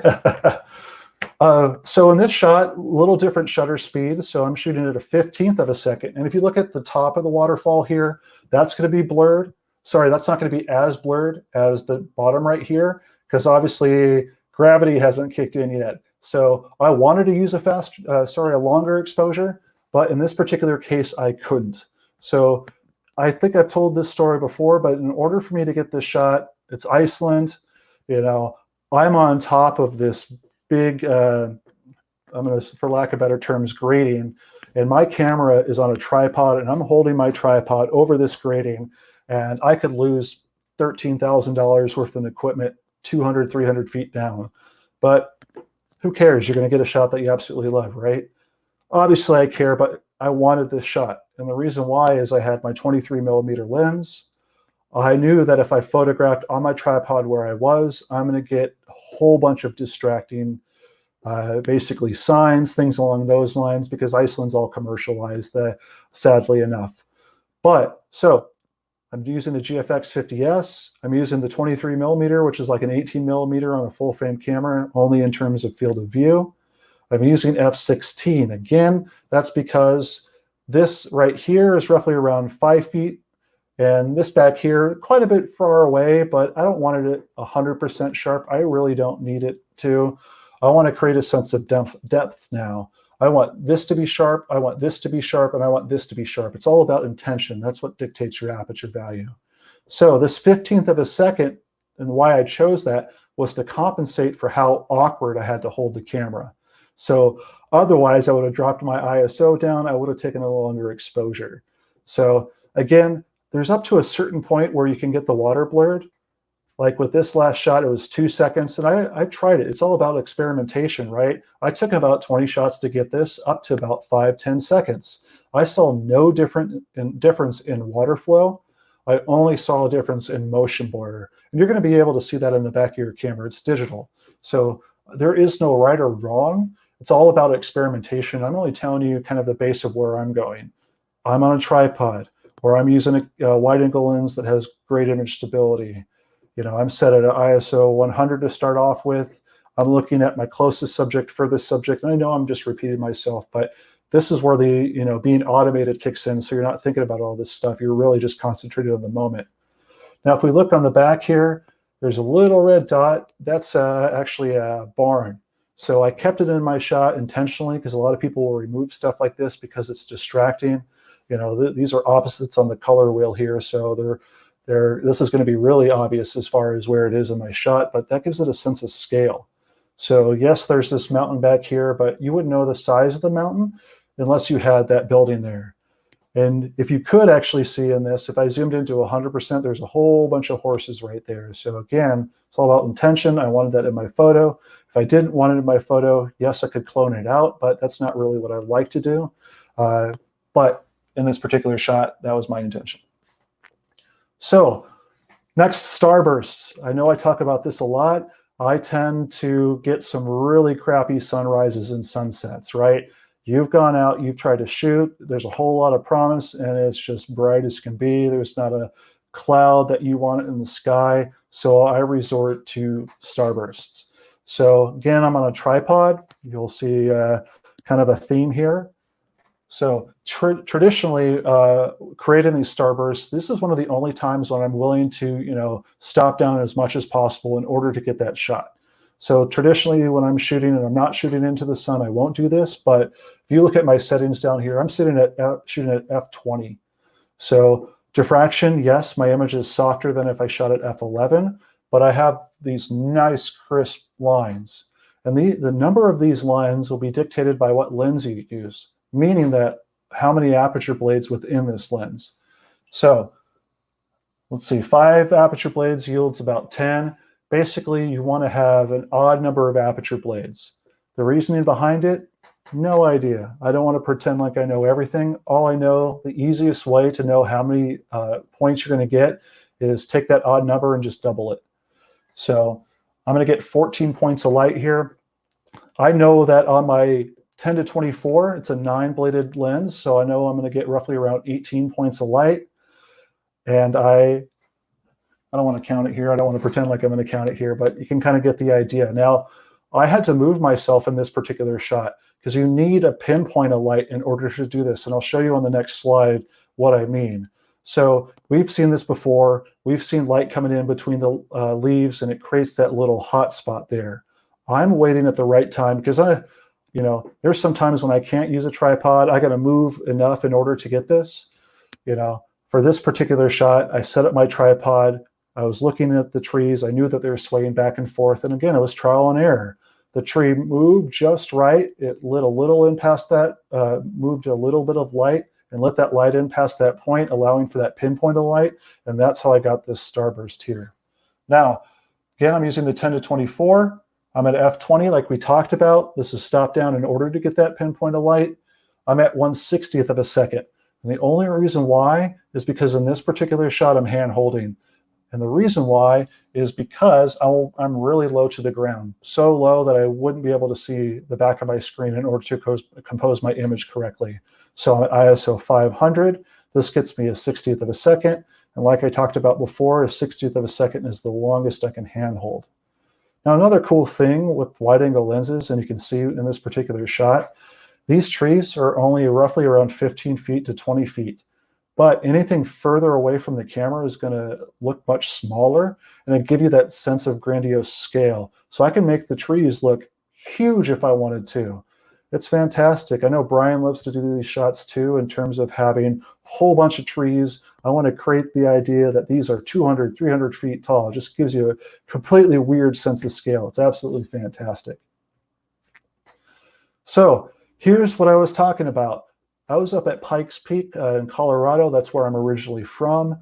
So in this shot, a little different shutter speed. So I'm shooting at a 15th of a second. And if you look at the top of the waterfall here, that's going to be blurred. Sorry, that's not going to be as blurred as the bottom right here, because obviously gravity hasn't kicked in yet. So I wanted to use a longer exposure, but in this particular case, I couldn't. So I think I've told this story before, but in order for me to get this shot, it's Iceland, you know, I'm on top of this big, I'm going to, for lack of better terms, grating, and my camera is on a tripod, and I'm holding my tripod over this grating, and I could lose $13,000 worth of equipment 200, 300 feet down. But who cares? You're going to get a shot that you absolutely love, right? Obviously I care, but I wanted this shot. And the reason why is I had my 23 millimeter lens. I knew that if I photographed on my tripod where I was, I'm going to get a whole bunch of distracting, basically signs, things along those lines, because Iceland's all commercialized, sadly enough. But so I'm using the GFX 50S. I'm using the 23 millimeter, which is like an 18 millimeter on a full frame camera, only in terms of field of view. I'm using f16. Again, that's because this right here is roughly around 5 feet. And this back here, quite a bit far away, but I don't want it 100% sharp. I really don't need it to. I want to create a sense of depth now. I want this to be sharp, I want this to be sharp, and I want this to be sharp. It's all about intention. That's what dictates your aperture value. So this 15th of a second, and why I chose that, was to compensate for how awkward I had to hold the camera. So otherwise, I would have dropped my ISO down. I would have taken a longer exposure. So again, there's up to a certain point where you can get the water blurred. Like with this last shot, it was 2 seconds, and I tried it. It's all about experimentation, right? I took about 20 shots to get this up to about 5-10 seconds. I saw no difference in water flow. I only saw a difference in motion blur. And you're going to be able to see that in the back of your camera. It's digital. So there is no right or wrong. It's all about experimentation. I'm only telling you kind of the base of where I'm going. I'm on a tripod, or I'm using a wide angle lens that has great image stability. You know, I'm set at an ISO 100 to start off with. I'm looking at my closest subject, furthest subject, and I know I'm just repeating myself, but this is where the, you know, being automated kicks in, so you're not thinking about all this stuff. You're really just concentrated on the moment. Now, if we look on the back here, There's a little red dot. That's actually a barn. So I kept it in my shot intentionally because a lot of people will remove stuff like this because it's distracting. You know, these are opposites on the color wheel here, so this is going to be really obvious as far as where it is in my shot, but that gives it a sense of scale. So yes, there's this mountain back here, but you wouldn't know the size of the mountain unless you had that building there. And if you could actually see in this, if I zoomed into 100%, there's a whole bunch of horses right there. So again, it's all about intention. I wanted that in my photo. If I didn't want it in my photo, yes, I could clone it out, but that's not really what I like to do. But in this particular shot, that was my intention. So next, starbursts. I know I talk about this a lot. I tend to get some really crappy sunrises and sunsets, right? You've gone out, you've tried to shoot, there's a whole lot of promise, and it's just bright as can be. There's not a cloud that you want in the sky, so I resort to starbursts. So again, I'm on a tripod. You'll see kind of a theme here. So traditionally, creating these starbursts, this is one of the only times when I'm willing to, stop down as much as possible in order to get that shot. So traditionally, when I'm shooting and I'm not shooting into the sun, I won't do this. But if you look at my settings down here, I'm shooting at f20. So diffraction, yes, my image is softer than if I shot at f11, but I have these nice crisp lines. And the number of these lines will be dictated by what lens you use, meaning that how many aperture blades within this lens. So let's see, 5 aperture blades yields about 10. Basically, you want to have an odd number of aperture blades. The reasoning behind it, no idea. I don't want to pretend like I know everything. All I know, the easiest way to know how many points you're going to get is take that odd number and just double it. So I'm going to get 14 points of light here. I know that on my 10 to 24, it's a 9-bladed lens, so I know I'm going to get roughly around 18 points of light. And I don't want to count it here. I don't want to pretend like I'm going to count it here, but you can kind of get the idea. Now, I had to move myself in this particular shot because you need a pinpoint of light in order to do this. And I'll show you on the next slide what I mean. So we've seen this before. We've seen light coming in between the leaves, and it creates that little hot spot there. I'm waiting at the right time because there's some times when I can't use a tripod. I got to move enough in order to get this. For this particular shot, I set up my tripod. I was looking at the trees. I knew that they were swaying back and forth. And again, it was trial and error. The tree moved just right. It lit a little in past that, moved a little bit of light and let that light in past that point, allowing for that pinpoint of light. And that's how I got this starburst here. Now, again, I'm using the 10 to 24. I'm at f20 like we talked about. This is stop down in order to get that pinpoint of light. I'm at 1/60th of a second. And the only reason why is because in this particular shot, I'm hand holding. And the reason why is because I'm really low to the ground, so low that I wouldn't be able to see the back of my screen in order to compose my image correctly. So I'm at ISO 500. This gets me a 60th of a second. And like I talked about before, a 60th of a second is the longest I can hand hold. Now, another cool thing with wide angle lenses, and you can see in this particular shot, these trees are only roughly around 15 feet to 20 feet. But anything further away from the camera is going to look much smaller, and it give you that sense of grandiose scale. So I can make the trees look huge if I wanted to. It's fantastic. I know Brian loves to do these shots too in terms of having a whole bunch of trees. I want to create the idea that these are 200, 300 feet tall. It just gives you a completely weird sense of scale. It's absolutely fantastic. So here's what I was talking about. I was up at Pikes Peak in Colorado. That's where I'm originally from.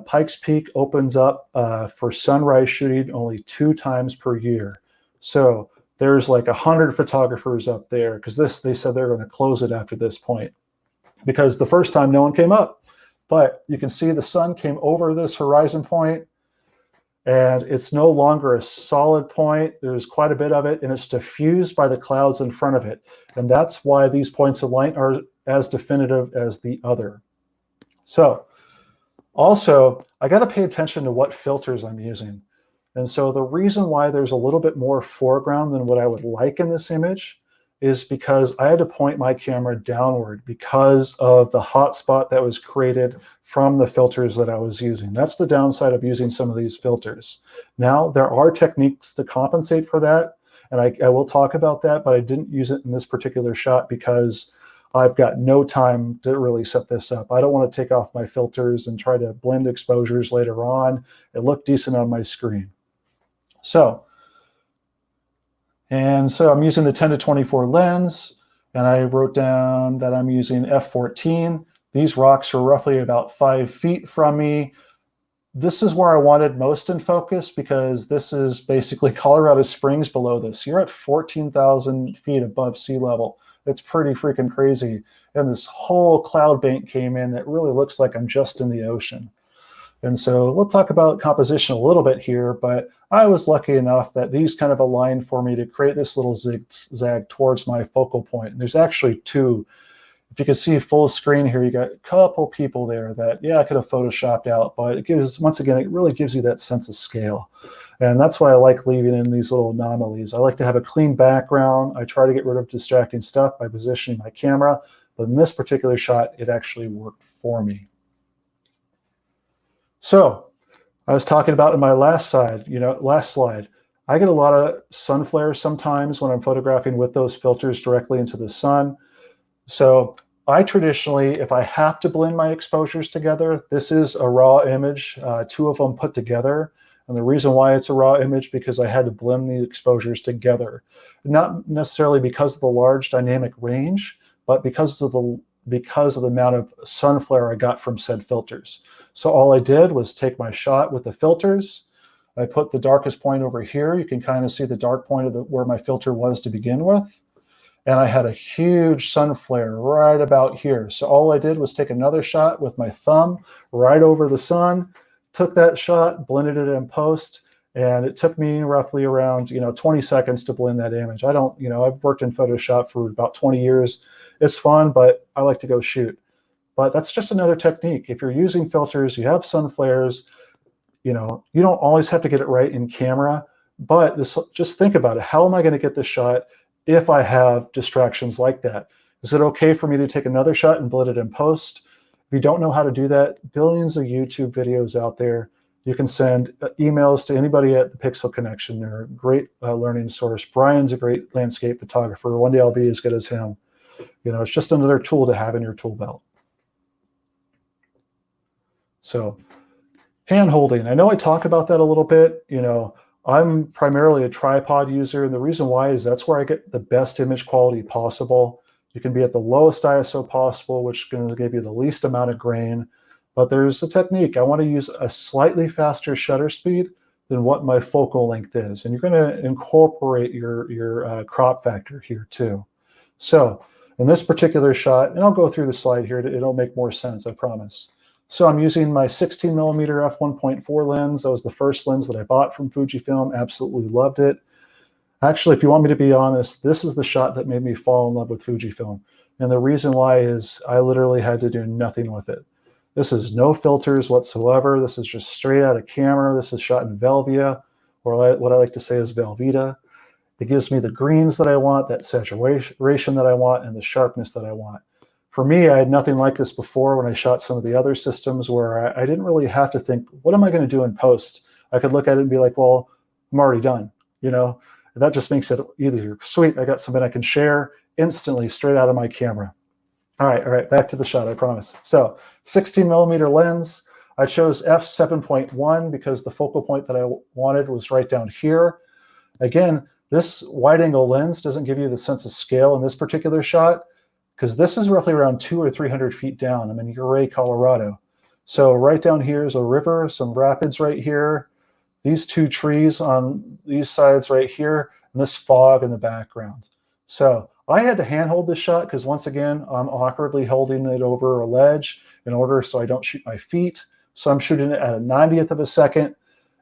Pikes Peak opens up for sunrise shooting only 2 times per year. So there's like 100 photographers up there because they said they're going to close it after this point because the first time no one came up. But you can see the sun came over this horizon point, and it's no longer a solid point. There's quite a bit of it, and it's diffused by the clouds in front of it. And that's why these points of light are as definitive as the other. So also, I got to pay attention to what filters I'm using. And so the reason why there's a little bit more foreground than what I would like in this image is because I had to point my camera downward because of the hot spot that was created from the filters that I was using. That's the downside of using some of these filters. Now, there are techniques to compensate for that, and I will talk about that, but I didn't use it in this particular shot because I've got no time to really set this up. I don't want to take off my filters and try to blend exposures later on. It looked decent on my screen. So I'm using the 10-24 lens, and I wrote down that I'm using f14. These rocks are roughly about 5 feet from me. This is where I wanted most in focus because this is basically Colorado Springs below this. You're at 14,000 feet above sea level. It's pretty freaking crazy. And this whole cloud bank came in that really looks like I'm just in the ocean. And so we'll talk about composition a little bit here, but I was lucky enough that these kind of aligned for me to create this little zigzag towards my focal point. And there's actually two. If you can see full screen here, you got a couple people there that, yeah, I could have photoshopped out, but it gives, once again, it really gives you that sense of scale. And that's why I like leaving in these little anomalies. I like to have a clean background. I try to get rid of distracting stuff by positioning my camera, but in this particular shot, it actually worked for me. So I was talking about in my last slide, I get a lot of sun flares sometimes when I'm photographing with those filters directly into the sun. So I traditionally, if I have to blend my exposures together, this is a raw image, 2 of them put together. And the reason why it's a raw image, because I had to blend the exposures together. Not necessarily because of the large dynamic range, but because of the amount of sun flare I got from said filters. So all I did was take my shot with the filters. I put the darkest point over here. You can kind of see the dark point of where my filter was to begin with. And I had a huge sun flare right about here. So all I did was take another shot with my thumb right over the sun, took that shot, blended it in post, and it took me roughly around 20 seconds to blend that image. I've worked in Photoshop for about 20 years. It's fun, but I like to go shoot. But that's just another technique. If you're using filters, you have sun flares, you don't always have to get it right in camera, but just think about it. How am I going to get this shot if I have distractions like that? Is it okay for me to take another shot and blend it in post? If you don't know how to do that, billions of YouTube videos out there. You can send emails to anybody at the Pixel Connection. They're a great learning source. Brian's a great landscape photographer. One day I'll be as good as him. It's just another tool to have in your tool belt. So hand holding, I know I talk about that a little bit. I'm primarily a tripod user, and the reason why is that's where I get the best image quality possible. You can be at the lowest ISO possible, which is going to give you the least amount of grain. But there's a technique. I want to use a slightly faster shutter speed than what my focal length is. And you're going to incorporate your crop factor here too. So in this particular shot, and I'll go through the slide here, it'll make more sense, I promise. So I'm using my 16mm f1.4 lens. That was the first lens that I bought from Fujifilm. Absolutely loved it. Actually, if you want me to be honest, this is the shot that made me fall in love with Fujifilm. And the reason why is I literally had to do nothing with it. This is no filters whatsoever. This is just straight out of camera. This is shot in Velvia, or what I like to say is Velveeta. It gives me the greens that I want, that saturation that I want, and the sharpness that I want. For me, I had nothing like this before when I shot some of the other systems where I didn't really have to think, what am I going to do in post? I could look at it and be like, well, I'm already done. And that just makes it either sweet, I got something I can share instantly straight out of my camera. All right, back to the shot, I promise. So 16mm lens, I chose f7.1 because the focal point that I wanted was right down here. Again, this wide angle lens doesn't give you the sense of scale in this particular shot, because this is roughly around 200 or 300 feet down. I'm in Uray, Colorado. So right down here is a river, some rapids right here, these two trees on these sides right here, and this fog in the background. So I had to handhold this shot because once again, I'm awkwardly holding it over a ledge in order so I don't shoot my feet. So I'm shooting it at a 90th of a second.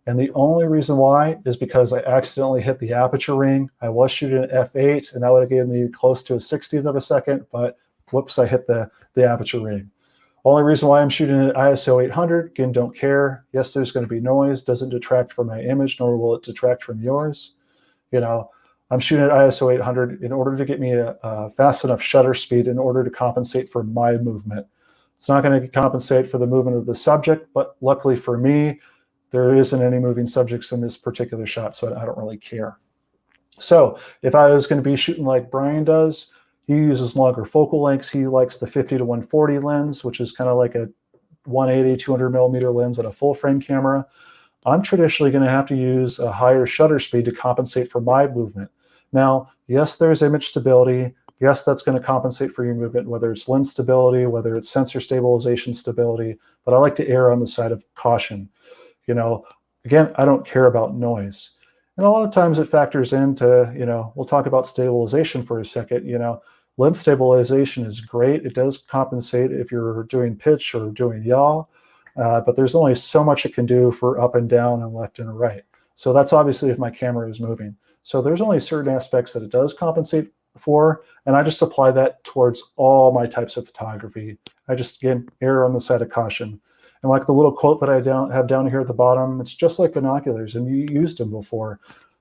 And the only reason why is because I accidentally hit the aperture ring. I was shooting at f8, and that would have given me close to a 60th of a second, but whoops, I hit the aperture ring. Only reason why I'm shooting at ISO 800, again, don't care. Yes, there's going to be noise, doesn't detract from my image, nor will it detract from yours. I'm shooting at ISO 800 in order to get me a fast enough shutter speed in order to compensate for my movement. It's not going to compensate for the movement of the subject, but luckily for me, there isn't any moving subjects in this particular shot, so I don't really care. So if I was going to be shooting like Brian does, he uses longer focal lengths. He likes the 50 to 140 lens, which is kind of like a 180, 200 millimeter lens on a full frame camera. I'm traditionally going to have to use a higher shutter speed to compensate for my movement. Now, yes, there's image stability. Yes, that's going to compensate for your movement, whether it's lens stability, whether it's sensor stabilization stability, but I like to err on the side of caution. You know, again, I don't care about noise. And a lot of times it factors into, you know, we'll talk about stabilization for a second. You know, lens stabilization is great. It does compensate if you're doing pitch or doing yaw, but there's only so much it can do for up and down and left and right. So that's obviously if my camera is moving. So there's only certain aspects that it does compensate for, and I just apply that towards all my types of photography. I just, again, err on the side of caution. And like the little quote that I have down here at the bottom, it's just like binoculars, and you used them before.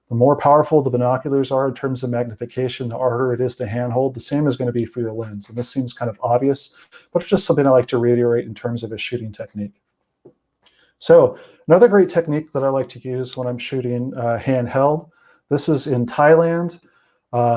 The more powerful the binoculars are in terms of magnification, the harder it is to handhold. The same is going to be for your lens. And this seems kind of obvious, but it's just something I like to reiterate in terms of a shooting technique. So another great technique that I like to use when I'm shooting handheld, this is in Thailand.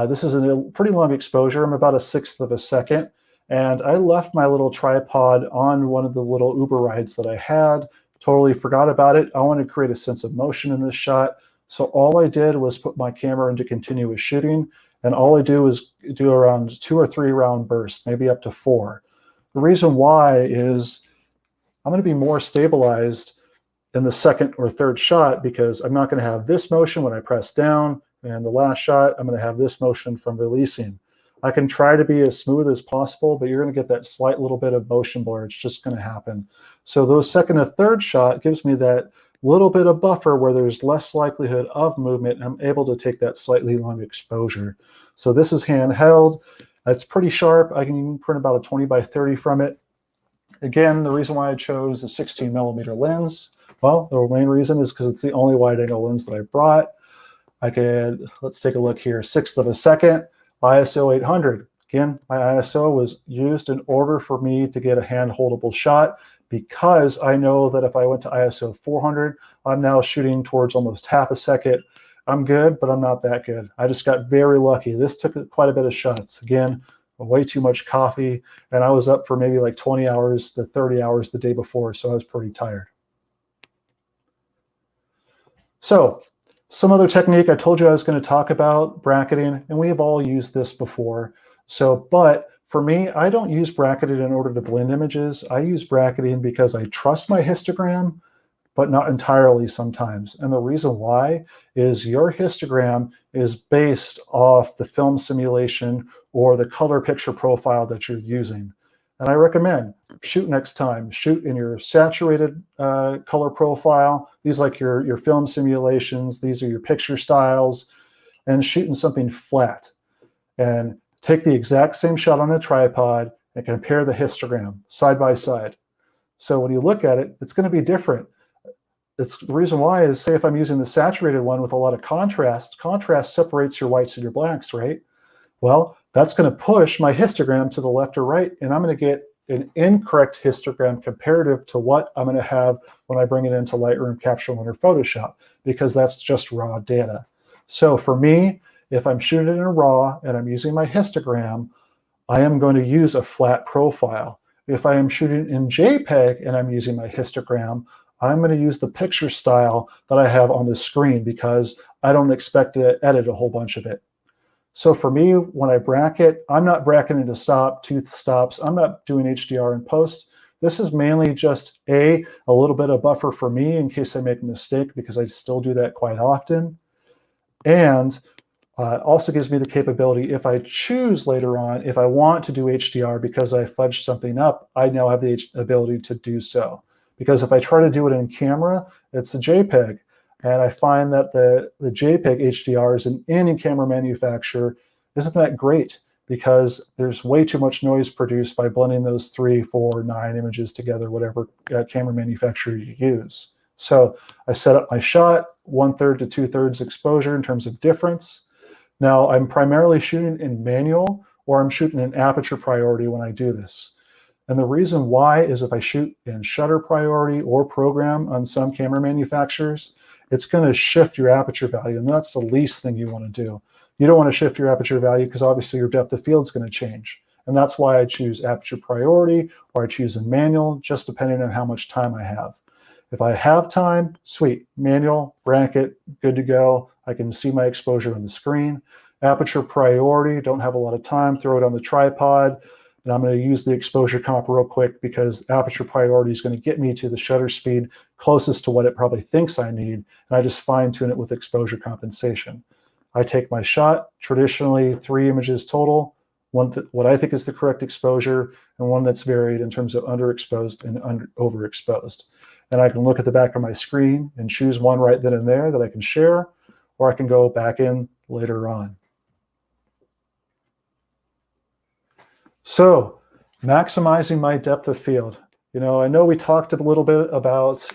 This is a pretty long exposure. I'm about 1/6 of a second. And I left my little tripod on one of the little Uber rides that I had, totally forgot about it. I want to create a sense of motion in this shot. So all I did was put my camera into continuous shooting. And all I do is do around 2 or 3 round bursts, maybe up to 4. The reason why is I'm going to be more stabilized in the second or third shot because I'm not going to have this motion when I press down. And the last shot, I'm going to have this motion from releasing. I can try to be as smooth as possible, but you're going to get that slight little bit of motion blur. It's just going to happen. So those second and third shot gives me that little bit of buffer where there's less likelihood of movement. I'm able to take that slightly long exposure. So this is handheld. It's pretty sharp. I can print about a 20 by 30 from it. Again, the reason why I chose a 16 millimeter lens, well, the main reason is because it's the only wide angle lens that I brought. I could, let's take a look here, 1/6 of a second. ISO 800. Again, my ISO was used in order for me to get a hand-holdable shot because I know that if I went to ISO 400, I'm now shooting towards almost half a second. I'm good, but I'm not that good. I just got very lucky. This took quite a bit of shots. Again, way too much coffee, and I was up for maybe like 20 hours to 30 hours the day before, so I was pretty tired. So, some other technique I told you I was going to talk about, bracketing, and we've all used this before. So, but for me, I don't use bracketing in order to blend images. I use bracketing because I trust my histogram, but not entirely sometimes. And the reason why is your histogram is based off the film simulation or the color picture profile that you're using. And I recommend shoot next time. Shoot in your saturated color profile. These like your film simulations. These are your picture styles. And shoot in something flat. And take the exact same shot on a tripod and compare the histogram side by side. So when you look at it, it's going to be different. It's the reason why is, say if I'm using the saturated one with a lot of contrast, contrast separates your whites and your blacks, right? Well, that's going to push my histogram to the left or right, and I'm going to get an incorrect histogram comparative to what I'm going to have when I bring it into Lightroom, Capture One, or Photoshop, because that's just raw data. So for me, if I'm shooting in RAW and I'm using my histogram, I am going to use a flat profile. If I am shooting in JPEG and I'm using my histogram, I'm going to use the picture style that I have on the screen because I don't expect to edit a whole bunch of it. So for me, when I bracket, I'm not bracketing to stop, tooth stops. I'm not doing HDR in post. This is mainly just a little bit of buffer for me in case I make a mistake, because I still do that quite often. And also gives me the capability, if I choose later on, if I want to do HDR because I fudged something up, I now have the ability to do so. Because if I try to do it in camera, it's a JPEG. And I find that the JPEG HDRs in any camera manufacturer isn't that great because there's way too much noise produced by blending those 3, 4, 9 images together, whatever camera manufacturer you use. So I set up my shot, 1/3 to 2/3 exposure in terms of difference. Now, I'm primarily shooting in manual, or I'm shooting in aperture priority when I do this. And the reason why is if I shoot in shutter priority or program on some camera manufacturers, it's going to shift your aperture value, and that's the least thing you want to do. You don't want to shift your aperture value because obviously your depth of field is going to change. And that's why I choose aperture priority, or I choose in manual, just depending on how much time I have. If I have time, sweet, manual, bracket, good to go. I can see my exposure on the screen. Aperture priority, don't have a lot of time, throw it on the tripod. And I'm going to use the exposure comp real quick because aperture priority is going to get me to the shutter speed closest to what it probably thinks I need. And I just fine tune it with exposure compensation. I take my shot, traditionally 3 images total, one what I think is the correct exposure, and one that's varied in terms of underexposed and overexposed. And I can look at the back of my screen and choose one right then and there that I can share, or I can go back in later on. So maximizing my depth of field. You know, I know we talked a little bit about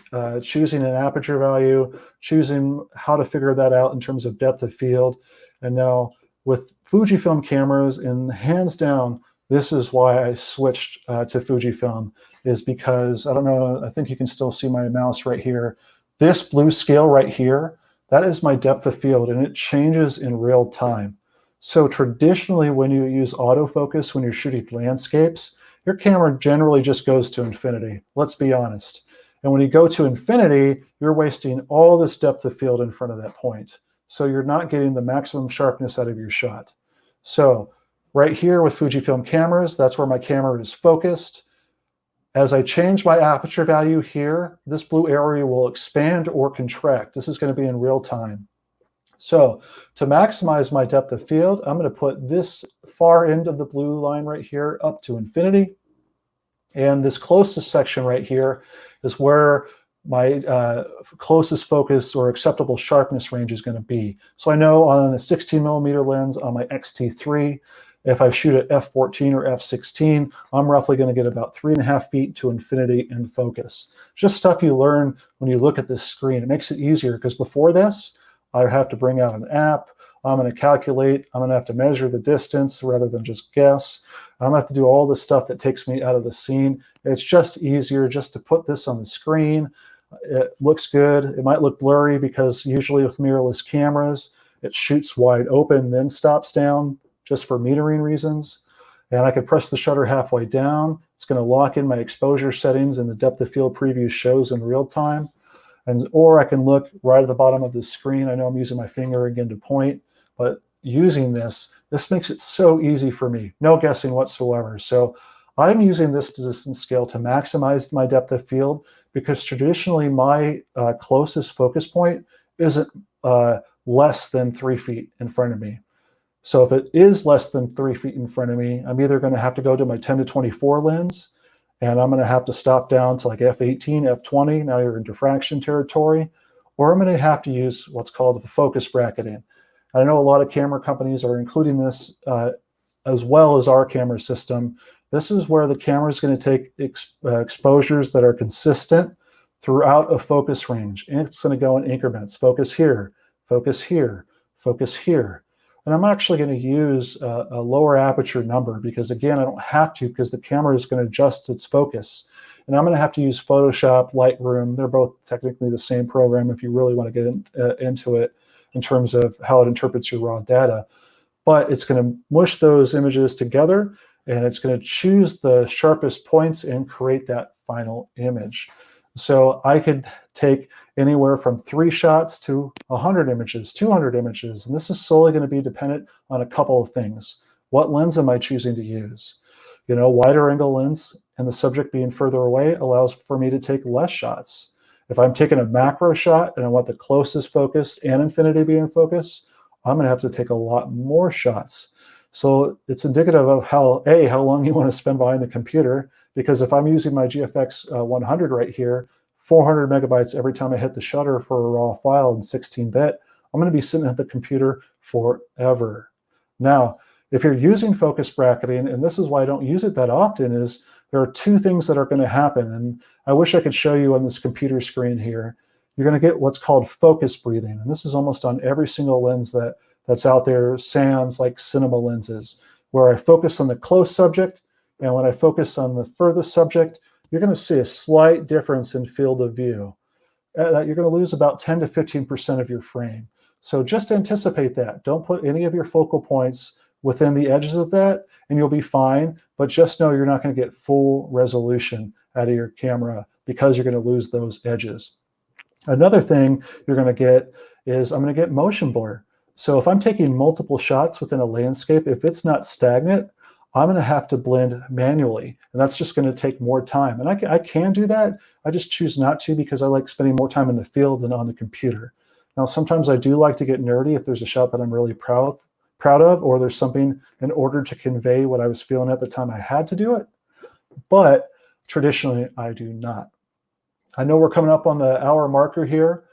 choosing an aperture value, choosing how to figure that out in terms of depth of field. And now with Fujifilm cameras, and hands down, this is why I switched to Fujifilm, is because, I don't know, I think you can still see my mouse right here. This blue scale right here, that is my depth of field, and it changes in real time. So traditionally, when you use autofocus, when you're shooting landscapes, your camera generally just goes to infinity. Let's be honest. And when you go to infinity, you're wasting all this depth of field in front of that point. So you're not getting the maximum sharpness out of your shot. So right here with Fujifilm cameras, that's where my camera is focused. As I change my aperture value here, this blue area will expand or contract. This is going to be in real time. So to maximize my depth of field, I'm going to put this far end of the blue line right here up to infinity. And this closest section right here is where my closest focus or acceptable sharpness range is going to be. So I know on a 16mm lens on my X-T3, if I shoot at f14 or f16, I'm roughly going to get about 3.5 feet to infinity in focus. Just stuff you learn when you look at this screen. It makes it easier because before this, I have to bring out an app. I'm going to calculate. I'm going to have to measure the distance rather than just guess. I'm going to have to do all this stuff that takes me out of the scene. It's just easier just to put this on the screen. It looks good. It might look blurry because usually with mirrorless cameras, it shoots wide open, then stops down just for metering reasons. And I can press the shutter halfway down. It's going to lock in my exposure settings, and the depth of field preview shows in real time. Or I can look right at the bottom of the screen. I know I'm using my finger again to point, but using this makes it so easy for me. No guessing whatsoever. So I'm using this distance scale to maximize my depth of field because traditionally my closest focus point isn't less than 3 feet in front of me. So if it is less than 3 feet in front of me, I'm either going to have to go to my 10-24 lens, and I'm going to have to stop down to like f18, f20. Now you're in diffraction territory. Or I'm going to have to use what's called the focus bracketing. I know a lot of camera companies are including this as well as our camera system. This is where the camera is going to take exposures that are consistent throughout a focus range. And it's going to go in increments. Focus here, focus here, focus here. And I'm actually going to use a lower aperture number because, again, I don't have to because the camera is going to adjust its focus. And I'm going to have to use Photoshop, Lightroom. They're both technically the same program if you really want to get into it in terms of how it interprets your raw data. But it's going to mush those images together, and it's going to choose the sharpest points and create that final image. So I could take anywhere from 3 shots to 100 images, 200 images. And this is solely going to be dependent on a couple of things. What lens am I choosing to use? You know, wider angle lens and the subject being further away allows for me to take less shots. If I'm taking a macro shot and I want the closest focus and infinity be in focus, I'm going to have to take a lot more shots. So it's indicative of how long you want to spend behind the computer. Because if I'm using my GFX 100 right here, 400 megabytes every time I hit the shutter for a raw file in 16-bit, I'm going to be sitting at the computer forever. Now, if you're using focus bracketing, and this is why I don't use it that often, is there are 2 things that are going to happen. And I wish I could show you on this computer screen here. You're going to get what's called focus breathing. And this is almost on every single lens that that's out there sans like cinema lenses, where I focus on the close subject, and when I focus on the furthest subject, you're going to see a slight difference in field of view. You're going to lose about 10 to 15% of your frame. So just anticipate that. Don't put any of your focal points within the edges of that, and you'll be fine. But just know you're not going to get full resolution out of your camera because you're going to lose those edges. Another thing you're going to get is I'm going to get motion blur. So if I'm taking multiple shots within a landscape, if it's not stagnant, I'm going to have to blend manually, and that's just going to take more time. And I can do that. I just choose not to because I like spending more time in the field than on the computer. Now, sometimes I do like to get nerdy if there's a shot that I'm really proud of, or there's something in order to convey what I was feeling at the time I had to do it. But traditionally, I do not. I know we're coming up on the hour marker here,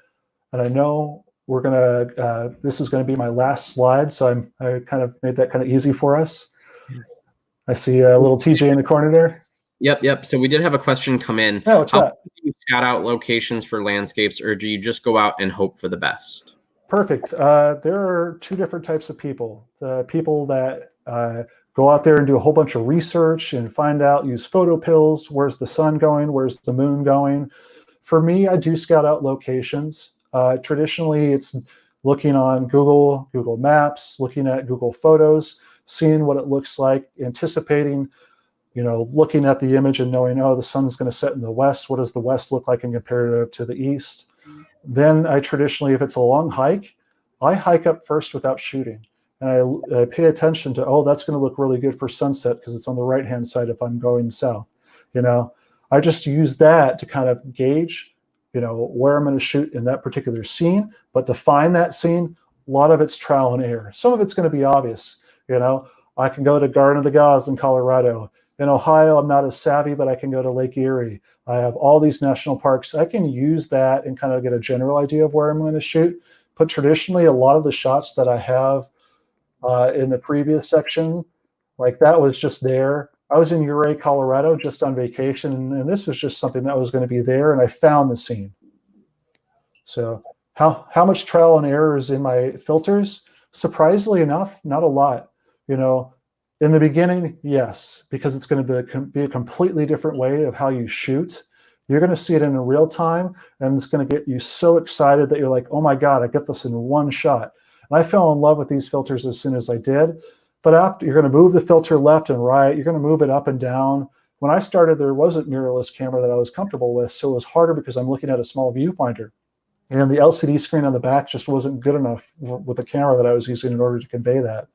and I know we're gonna. This is going to be my last slide, so I kind of made that kind of easy for us. I see a little TJ in the corner there. Yep. So we did have a question come in. Yeah, what's that? Do you scout out locations for landscapes, or do you just go out and hope for the best? Perfect. There are two different types of people. The people that go out there and do a whole bunch of research and find out, use photo pills. Where's the sun going? Where's the moon going? For me, I do scout out locations. Traditionally, it's looking on Google Maps, looking at Google Photos, seeing what it looks like, anticipating, looking at the image and knowing, oh, the sun's going to set in the west. What does the west look like in comparative to the east? Then I traditionally, if it's a long hike, I hike up first without shooting. And I pay attention to, oh, that's going to look really good for sunset because it's on the right-hand side if I'm going south. I just use that to kind of gauge, where I'm going to shoot in that particular scene. But to find that scene, a lot of it's trial and error. Some of it's going to be obvious. I can go to Garden of the Gods in Colorado. In Ohio, I'm not as savvy, but I can go to Lake Erie. I have all these national parks. I can use that and kind of get a general idea of where I'm going to shoot. But traditionally, a lot of the shots that I have in the previous section, like that was just there. I was in Uray, Colorado, just on vacation, and this was just something that was going to be there, and I found the scene. So how much trial and error is in my filters? Surprisingly enough, not a lot. In the beginning, yes, because it's going to be a completely different way of how you shoot. You're going to see it in real time, and it's going to get you so excited that you're like, oh my God, I get this in one shot. And I fell in love with these filters as soon as I did. But after, you're going to move the filter left and right. You're going to move it up and down. When I started, there wasn't mirrorless camera that I was comfortable with, so it was harder because I'm looking at a small viewfinder. And the LCD screen on the back just wasn't good enough with the camera that I was using in order to convey that.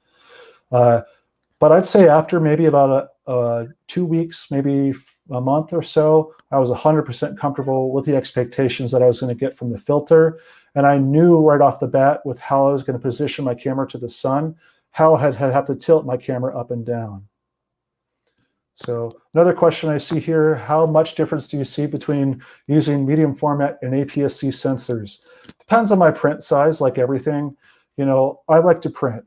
But I'd say after maybe about 2 weeks, maybe a month or so, I was 100% comfortable with the expectations that I was going to get from the filter. And I knew right off the bat with how I was going to position my camera to the sun, how I'd have to tilt my camera up and down. So another question I see here, how much difference do you see between using medium format and APS-C sensors? Depends on my print size, like everything. I like to print.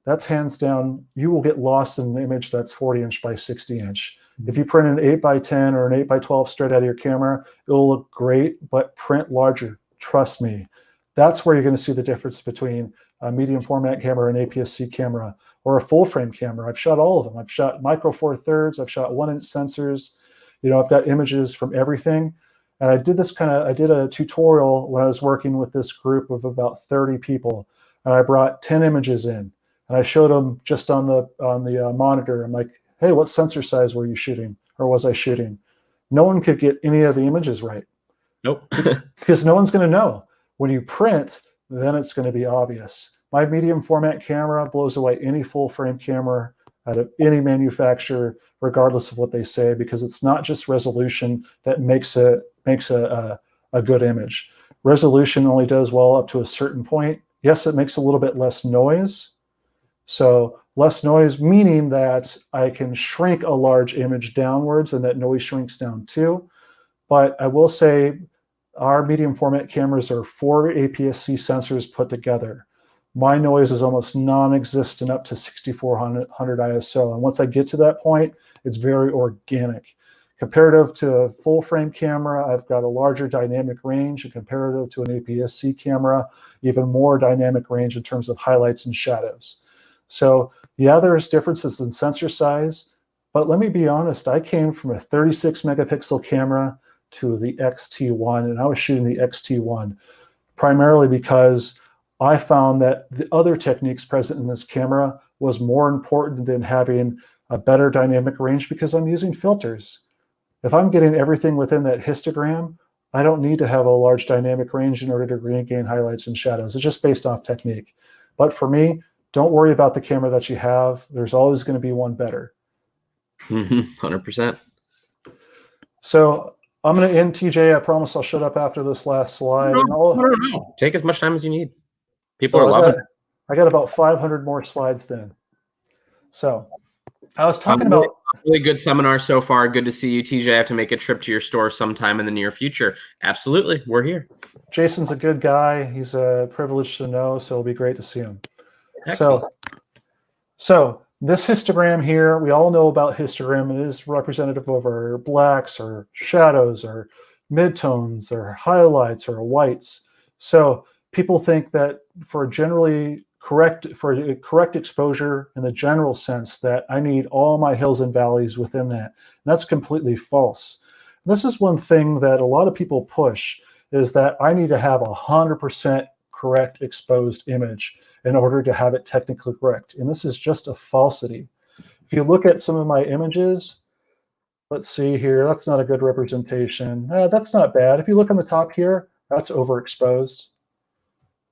That's hands down. You will get lost in an image that's 40 inch by 60 inch. If you print an 8 by 10 or an 8 by 12 straight out of your camera, it'll look great, but print larger. Trust me. That's where you're going to see the difference between a medium format camera, an APS-C camera, or a full frame camera. I've shot all of them. I've shot micro four thirds. I've shot 1 inch sensors. I've got images from everything. And I did a tutorial when I was working with this group of about 30 people. And I brought 10 images in. And I showed them just on the monitor. I'm like, hey, what sensor size were you shooting, or was I shooting? No one could get any of the images right. Nope. Because no one's going to know. When you print, then it's going to be obvious. My medium format camera blows away any full frame camera out of any manufacturer, regardless of what they say, because it's not just resolution that makes a good image. Resolution only does well up to a certain point. Yes, it makes a little bit less noise. So less noise, meaning that I can shrink a large image downwards and that noise shrinks down too. But I will say our medium format cameras are 4 APS-C sensors put together. My noise is almost non-existent up to 6400 ISO. And once I get to that point, it's very organic. Comparative to a full frame camera, I've got a larger dynamic range, and comparative to an APS-C camera, even more dynamic range in terms of highlights and shadows. So yeah, there's differences in sensor size, but let me be honest, I came from a 36 megapixel camera to the XT1, and I was shooting the XT1 primarily because I found that the other techniques present in this camera was more important than having a better dynamic range because I'm using filters. If I'm getting everything within that histogram, I don't need to have a large dynamic range in order to regain highlights and shadows. It's just based off technique. But for me, don't worry about the camera that you have. There's always going to be one better. 100%. So I'm going to end, TJ. I promise I'll shut up after this last slide. No. Take as much time as you need. People are loving it. I got about 500 more slides then. So I was talking about really good seminar so far. Good to see you, TJ. I have to make a trip to your store sometime in the near future. Absolutely. We're here. Jason's a good guy. He's a privilege to know, so it'll be great to see him. Excellent. So this histogram here, we all know about histogram. It is representative of our blacks or shadows or midtones or highlights or whites. So people think that for correct exposure in the general sense that I need all my hills and valleys within that. And that's completely false. This is one thing that a lot of people push, is that I need to have 100% correct exposed image in order to have it technically correct. And this is just a falsity. If you look at some of my images, let's see here, that's not a good representation. That's not bad. If you look on the top here, that's overexposed.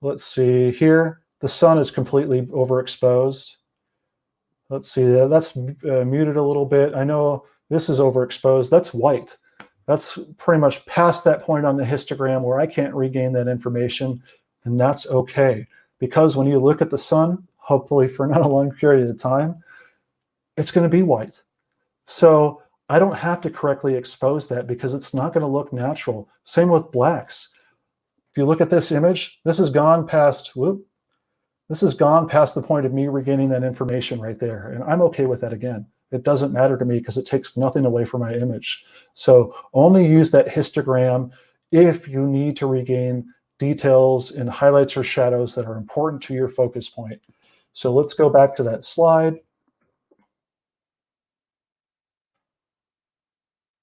Let's see here, the sun is completely overexposed. Let's see, that's muted a little bit. I know this is overexposed. That's white. That's pretty much past that point on the histogram where I can't regain that information, and that's okay. Because when you look at the sun, hopefully for not a long period of time, it's going to be white. So I don't have to correctly expose that because it's not going to look natural. Same with blacks. If you look at this image, this has gone past, this has gone past the point of me regaining that information right there. And I'm okay with that again. It doesn't matter to me because it takes nothing away from my image. So only use that histogram if you need to regain details in highlights or shadows that are important to your focus point. So let's go back to that slide.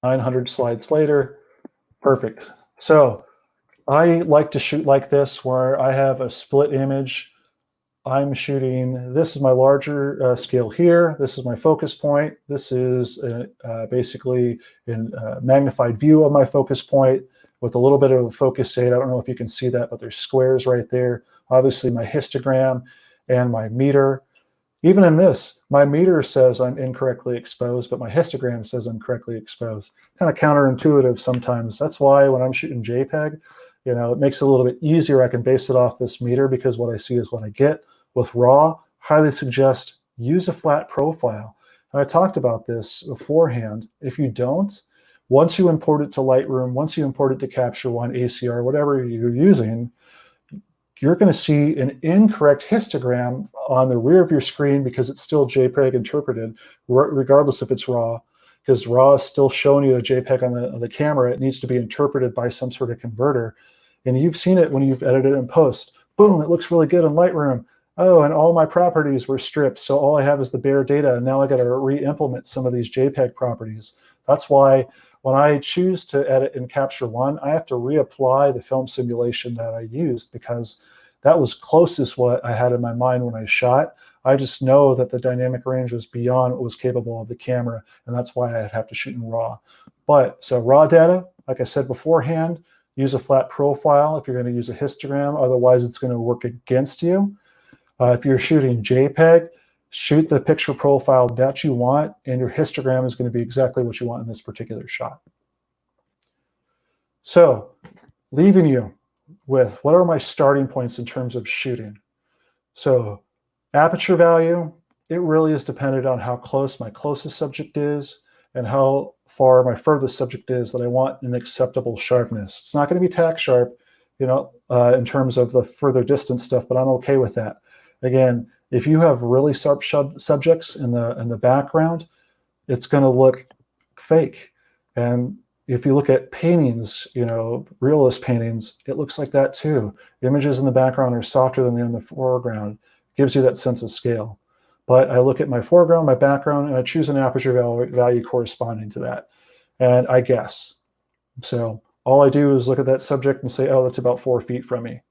900 slides later. Perfect. So I like to shoot like this, where I have a split image. I'm shooting, this is my larger scale here. This is my focus point. This is basically a magnified view of my focus point with a little bit of a focus aid. I don't know if you can see that, but there's squares right there. Obviously my histogram and my meter. Even in this, my meter says I'm incorrectly exposed, but my histogram says I'm correctly exposed. Kind of counterintuitive sometimes. That's why when I'm shooting JPEG, you know, it makes it a little bit easier. I can base it off this meter because what I see is what I get. With RAW, highly suggest use a flat profile. And I talked about this beforehand. If you don't, once you import it to Lightroom, once you import it to Capture One, ACR, whatever you're using, you're going to see an incorrect histogram on the rear of your screen because it's still JPEG interpreted, regardless if it's RAW, because RAW is still showing you a JPEG on the camera. It needs to be interpreted by some sort of converter. And you've seen it when you've edited in post. Boom, it looks really good in Lightroom. Oh, and all my properties were stripped, so all I have is the bare data, and now I got to re-implement some of these JPEG properties. That's why when I choose to edit in Capture One, I have to reapply the film simulation that I used because that was closest what I had in my mind when I shot. I just know that the dynamic range was beyond what was capable of the camera, and that's why I'd have to shoot in RAW. But so RAW data, like I said beforehand, use a flat profile if you're going to use a histogram, otherwise it's going to work against you. If you're shooting JPEG, shoot the picture profile that you want, and your histogram is going to be exactly what you want in this particular shot. So, leaving you with what are my starting points in terms of shooting? So, aperture value, it really is dependent on how close my closest subject is and how far my furthest subject is that I want an acceptable sharpness. It's not going to be tack sharp, you know, in terms of the further distance stuff, but I'm okay with that. Again, if you have really sharp subjects in the background, it's going to look fake. And if you look at paintings, realist paintings, it looks like that too. Images in the background are softer than in the foreground. It gives you that sense of scale. But I look at my foreground, my background, and I choose an aperture value corresponding to that. And I guess. So all I do is look at that subject and say, oh, that's about 4 feet from me.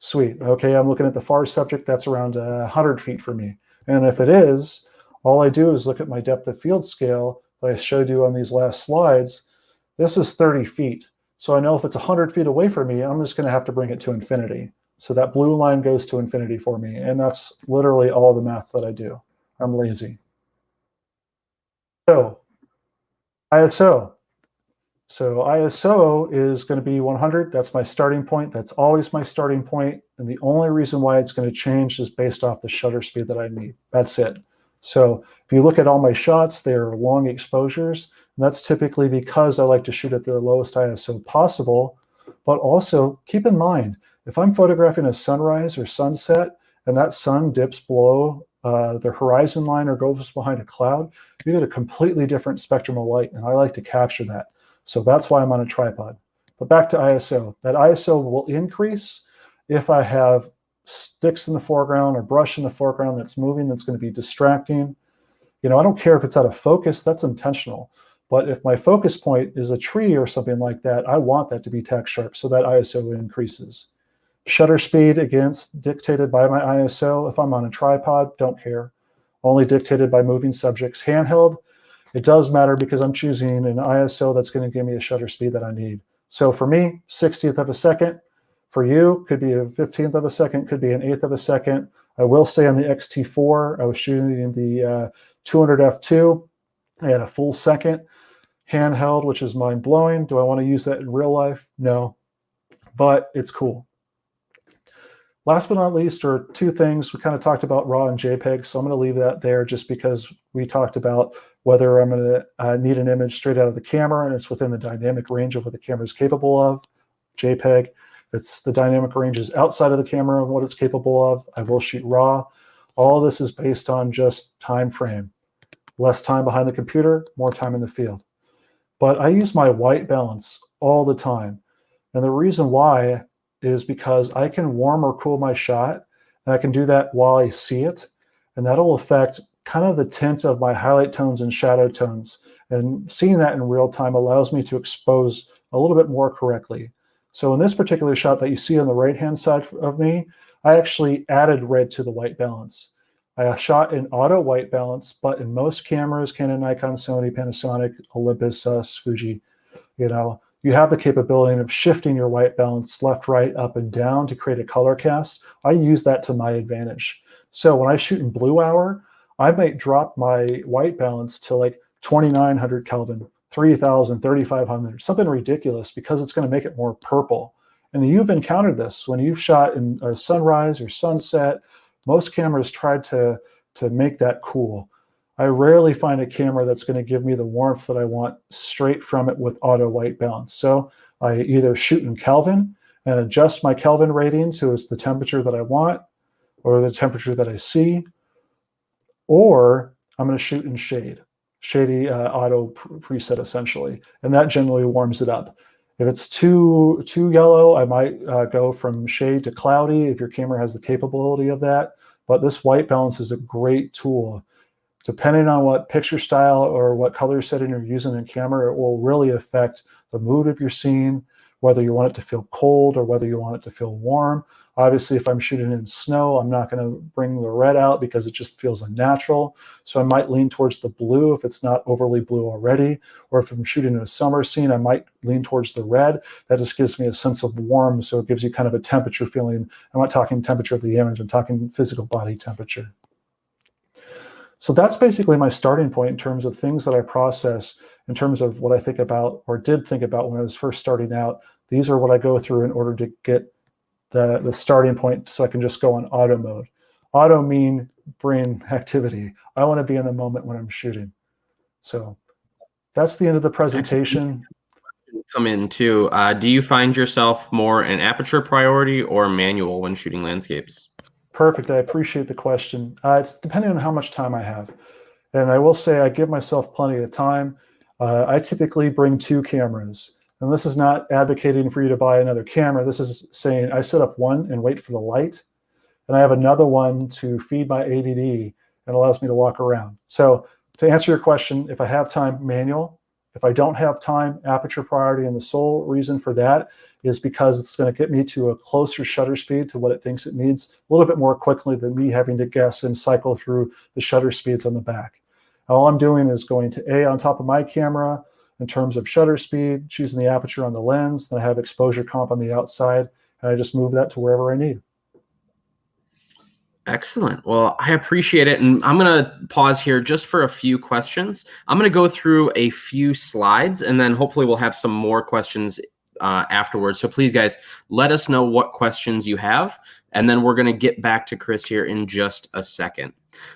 Sweet. Okay, I'm looking at the far subject. That's around 100 feet from me. And if it is, all I do is look at my depth of field scale that I showed you on these last slides. This is 30 feet. So I know if it's 100 feet away from me, I'm just going to have to bring it to infinity. So that blue line goes to infinity for me. And that's literally all the math that I do. I'm lazy. So ISO. So ISO is going to be 100. That's my starting point. That's always my starting point. And the only reason why it's going to change is based off the shutter speed that I need. That's it. So if you look at all my shots, they're long exposures. And that's typically because I like to shoot at the lowest ISO possible. But also keep in mind, if I'm photographing a sunrise or sunset and that sun dips below the horizon line or goes behind a cloud, you get a completely different spectrum of light. And I like to capture that. So that's why I'm on a tripod. But back to ISO. That ISO will increase if I have sticks in the foreground or brush in the foreground that's moving, that's going to be distracting. I don't care if it's out of focus, that's intentional. But if my focus point is a tree or something like that, I want that to be tack sharp, so that ISO increases. Shutter speed, again, dictated by my ISO. If I'm on a tripod, don't care. Only dictated by moving subjects. Handheld, it does matter because I'm choosing an ISO that's going to give me a shutter speed that I need. So for me, 60th of a second. For you, could be a 15th of a second, could be an 1/8 of a second. I will say on the X-T4, I was shooting the 200 f2. I had a full second. Handheld, which is mind-blowing. Do I want to use that in real life? No, but it's cool. Last but not least are two things. We kind of talked about RAW and JPEG, so I'm going to leave that there just because we talked about whether I'm going to need an image straight out of the camera and it's within the dynamic range of what the camera is capable of. JPEG, it's the dynamic range is outside of the camera of what it's capable of. I will shoot RAW. All this is based on just time frame. Less time behind the computer, more time in the field. But I use my white balance all the time. And the reason why is because I can warm or cool my shot, and I can do that while I see it. And that'll affect kind of the tint of my highlight tones and shadow tones. And seeing that in real time allows me to expose a little bit more correctly. So in this particular shot that you see on the right-hand side of me, I actually added red to the white balance. I shot in auto white balance, but in most cameras, Canon, Nikon, Sony, Panasonic, Olympus, Fuji, you have the capability of shifting your white balance left, right, up, and down to create a color cast. I use that to my advantage. So when I shoot in blue hour, I might drop my white balance to like 2900 Kelvin, 3000, 3500, something ridiculous because it's going to make it more purple. And you've encountered this when you've shot in a sunrise or sunset. Most cameras tried to make that cool. I rarely find a camera that's going to give me the warmth that I want straight from it with auto white balance. So I either shoot in Kelvin and adjust my Kelvin rating to the temperature that I want or the temperature that I see, or I'm going to shoot in shady auto preset essentially, and that generally warms it up. If it's too yellow, I might go from shade to cloudy if your camera has the capability of that. But this white balance is a great tool. Depending on what picture style or what color setting you're using in camera, it will really affect the mood of your scene, whether you want it to feel cold or whether you want it to feel warm. Obviously, if I'm shooting in snow, I'm not going to bring the red out because it just feels unnatural. So I might lean towards the blue if it's not overly blue already. Or if I'm shooting in a summer scene, I might lean towards the red. That just gives me a sense of warm, so it gives you kind of a temperature feeling. I'm not talking temperature of the image, I'm talking physical body temperature. So that's basically my starting point in terms of things that I process, in terms of what I think about or did think about when I was first starting out. These are what I go through in order to get the starting point so I can just go on auto mode. Auto mean brain activity. I want to be in the moment when I'm shooting. So that's the end of the presentation. Come in too. Do you find yourself more an aperture priority or manual when shooting landscapes? Perfect. I appreciate the question. It's depending on how much time I have. And I will say I give myself plenty of time. I typically bring 2 cameras. And this is not advocating for you to buy another camera. This is saying I set up one and wait for the light, and I have another one to feed my ADD and allows me to walk around. So to answer your question, if I have time, manual. If I don't have time, aperture priority. And the sole reason for that is because it's going to get me to a closer shutter speed to what it thinks it needs a little bit more quickly than me having to guess and cycle through the shutter speeds on the back. All I'm doing is going to A on top of my camera in terms of shutter speed, choosing the aperture on the lens, then I have exposure comp on the outside, and I just move that to wherever I need. Excellent. Well, I appreciate it. And I'm going to pause here just for a few questions. I'm going to go through a few slides, and then hopefully we'll have some more questions afterwards. So please, guys, let us know what questions you have, and then we're going to get back to Chris here in just a second.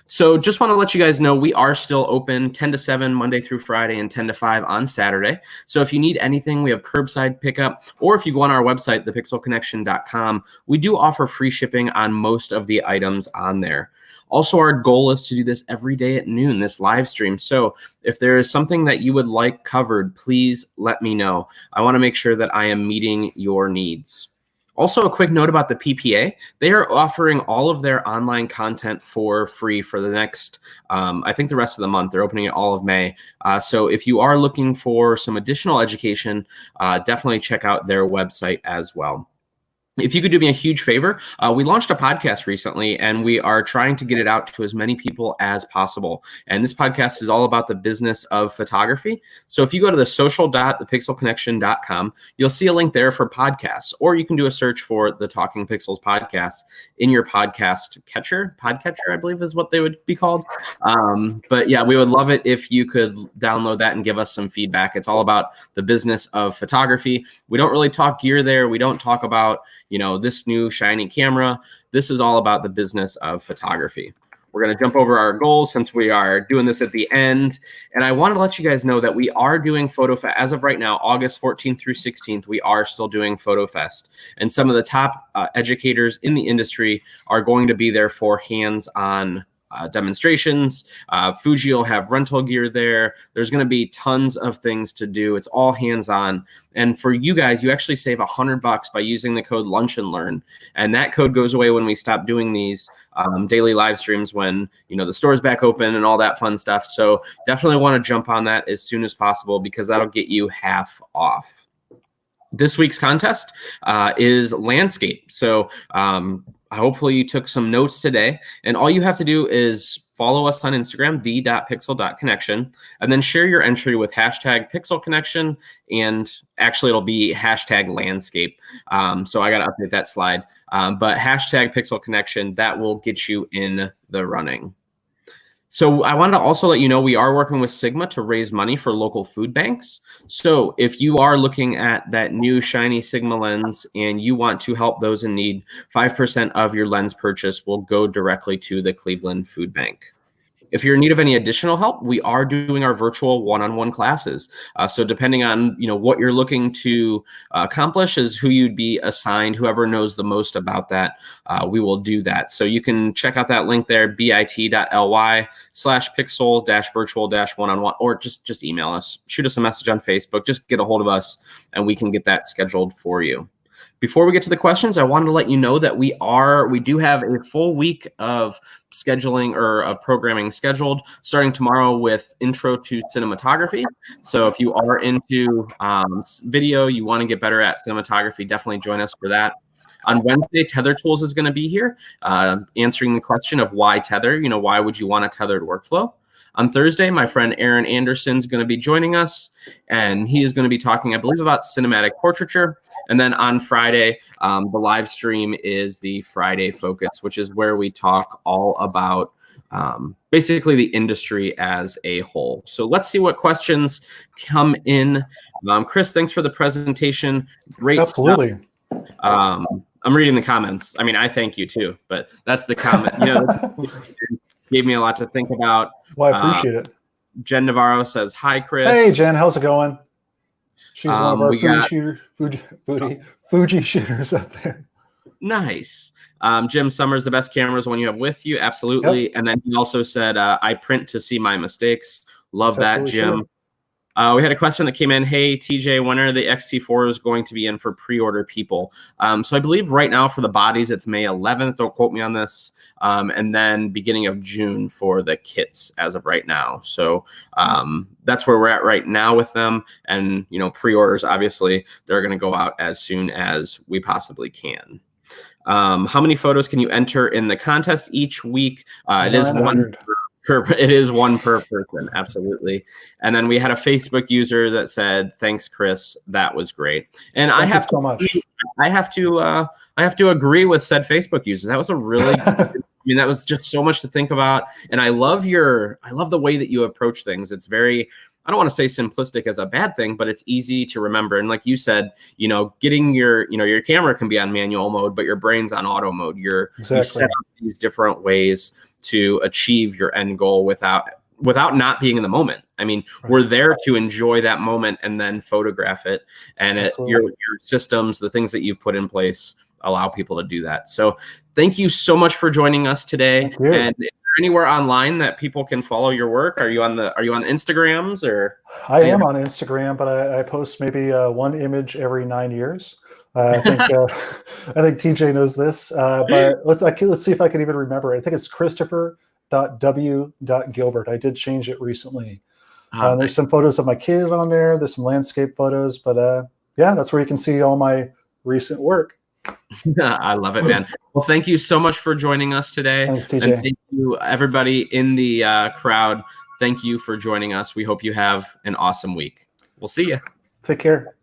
So just want to let you guys know we are still open 10 to 7 Monday through Friday and 10 to 5 on Saturday. So if you need anything, we have curbside pickup, or if you go on our website, thepixelconnection.com, we do offer free shipping on most of the items on there. Also, our goal is to do this every day at noon, this live stream. So if there is something that you would like covered, please let me know. I want to make sure that I am meeting your needs. Also, a quick note about the PPA. They are offering all of their online content for free for the next, I think the rest of the month. They're opening it all of May. So if you are looking for some additional education, definitely check out their website as well. If you could do me a huge favor, we launched a podcast recently, and we are trying to get it out to as many people as possible. And this podcast is all about the business of photography. So if you go to the social.thepixelconnection.com, you'll see a link there for podcasts, or you can do a search for the Talking Pixels podcast in your podcatcher, I believe is what they would be called. But yeah, we would love it if you could download that and give us some feedback. It's all about the business of photography. We don't really talk gear there. We don't talk about this new shiny camera. This is all about the business of photography. We're going to jump over our goals since we are doing this at the end. And I want to let you guys know that we are doing PhotoFest. As of right now, August 14th through 16th, we are still doing PhotoFest. And some of the top educators in the industry are going to be there for hands-on demonstrations. Fuji will have rental gear there. There's going to be tons of things to do. It's all hands-on. And for you guys, you actually save $100 by using the code Lunch and Learn. And that code goes away when we stop doing these daily live streams, when the store's back open and all that fun stuff. So definitely want to jump on that as soon as possible, because that'll get you half off. This week's contest is landscape. So hopefully you took some notes today, and all you have to do is follow us on Instagram, the.pixel.connection, and then share your entry with hashtag pixelconnection, and actually it'll be hashtag landscape. So I got to update that slide, but hashtag pixelconnection, that will get you in the running. So I wanted to also let you know we are working with Sigma to raise money for local food banks. So if you are looking at that new shiny Sigma lens and you want to help those in need, 5% of your lens purchase will go directly to the Cleveland Food Bank. If you're in need of any additional help, we are doing our virtual one-on-one classes. So depending on what you're looking to accomplish is who you'd be assigned. Whoever knows the most about that, we will do that. So you can check out that link there, bit.ly/pixel-virtual-one-on-one, or just email us, shoot us a message on Facebook, just get a hold of us, and we can get that scheduled for you. Before we get to the questions, I wanted to let you know that we do have a full week of scheduling or of programming scheduled, starting tomorrow with Intro to Cinematography. So if you are into video, you want to get better at cinematography, definitely join us for that. On Wednesday, Tether Tools is going to be here, answering the question of why Tether. Why would you want a tethered workflow? On Thursday, my friend Aaron Anderson is going to be joining us, and he is going to be talking, I believe, about cinematic portraiture. And then on Friday, the live stream is the Friday Focus, which is where we talk all about basically the industry as a whole. So let's see what questions come in. Chris, thanks for the presentation. Great Absolutely. stuff. I'm reading the comments. I mean, I thank you too, but that's the comment. Gave me a lot to think about. Well, I appreciate it. Jen Navarro says, hi, Chris. Hey, Jen, how's it going? She's one of our Fuji shooters up there. Nice. Jim Summers, the best camera is the one you have with you. Absolutely. Yep. And then he also said, I print to see my mistakes. Love that, Jim. We had a question that came in. Hey, TJ, when are the XT4s going to be in for pre-order people? So I believe right now for the bodies, it's May 11th. Don't quote me on this. And then beginning of June for the kits as of right now. So that's where we're at right now with them. And, pre-orders, obviously, they're going to go out as soon as we possibly can. How many photos can you enter in the contest each week? It is one. It is one per person, absolutely. And then we had a Facebook user that said, "Thanks, Chris. That was great." And I have to agree with said Facebook user. That was a really, that was just so much to think about. And I love the way that you approach things. It's very, I don't want to say simplistic as a bad thing, but it's easy to remember. And like you said, getting your camera can be on manual mode, but your brain's on auto mode. You set up these different ways to achieve your end goal without not being in the moment. I mean, we're there to enjoy that moment and then photograph it. And your systems, the things that you've put in place, allow people to do that. So thank you so much for joining us today. And is there anywhere online that people can follow your work? Are you on Instagrams or? I am on Instagram, but I post maybe one image every 9 years. I think TJ knows this, but let's see if I can even remember it. I think it's Christopher.w.Gilbert. I did change it recently. There's some photos of my kid on there. There's some landscape photos, but yeah, that's where you can see all my recent work. I love it, man. Well, thank you so much for joining us today. Thanks, TJ. And thank you, everybody in the crowd. Thank you for joining us. We hope you have an awesome week. We'll see you. Take care.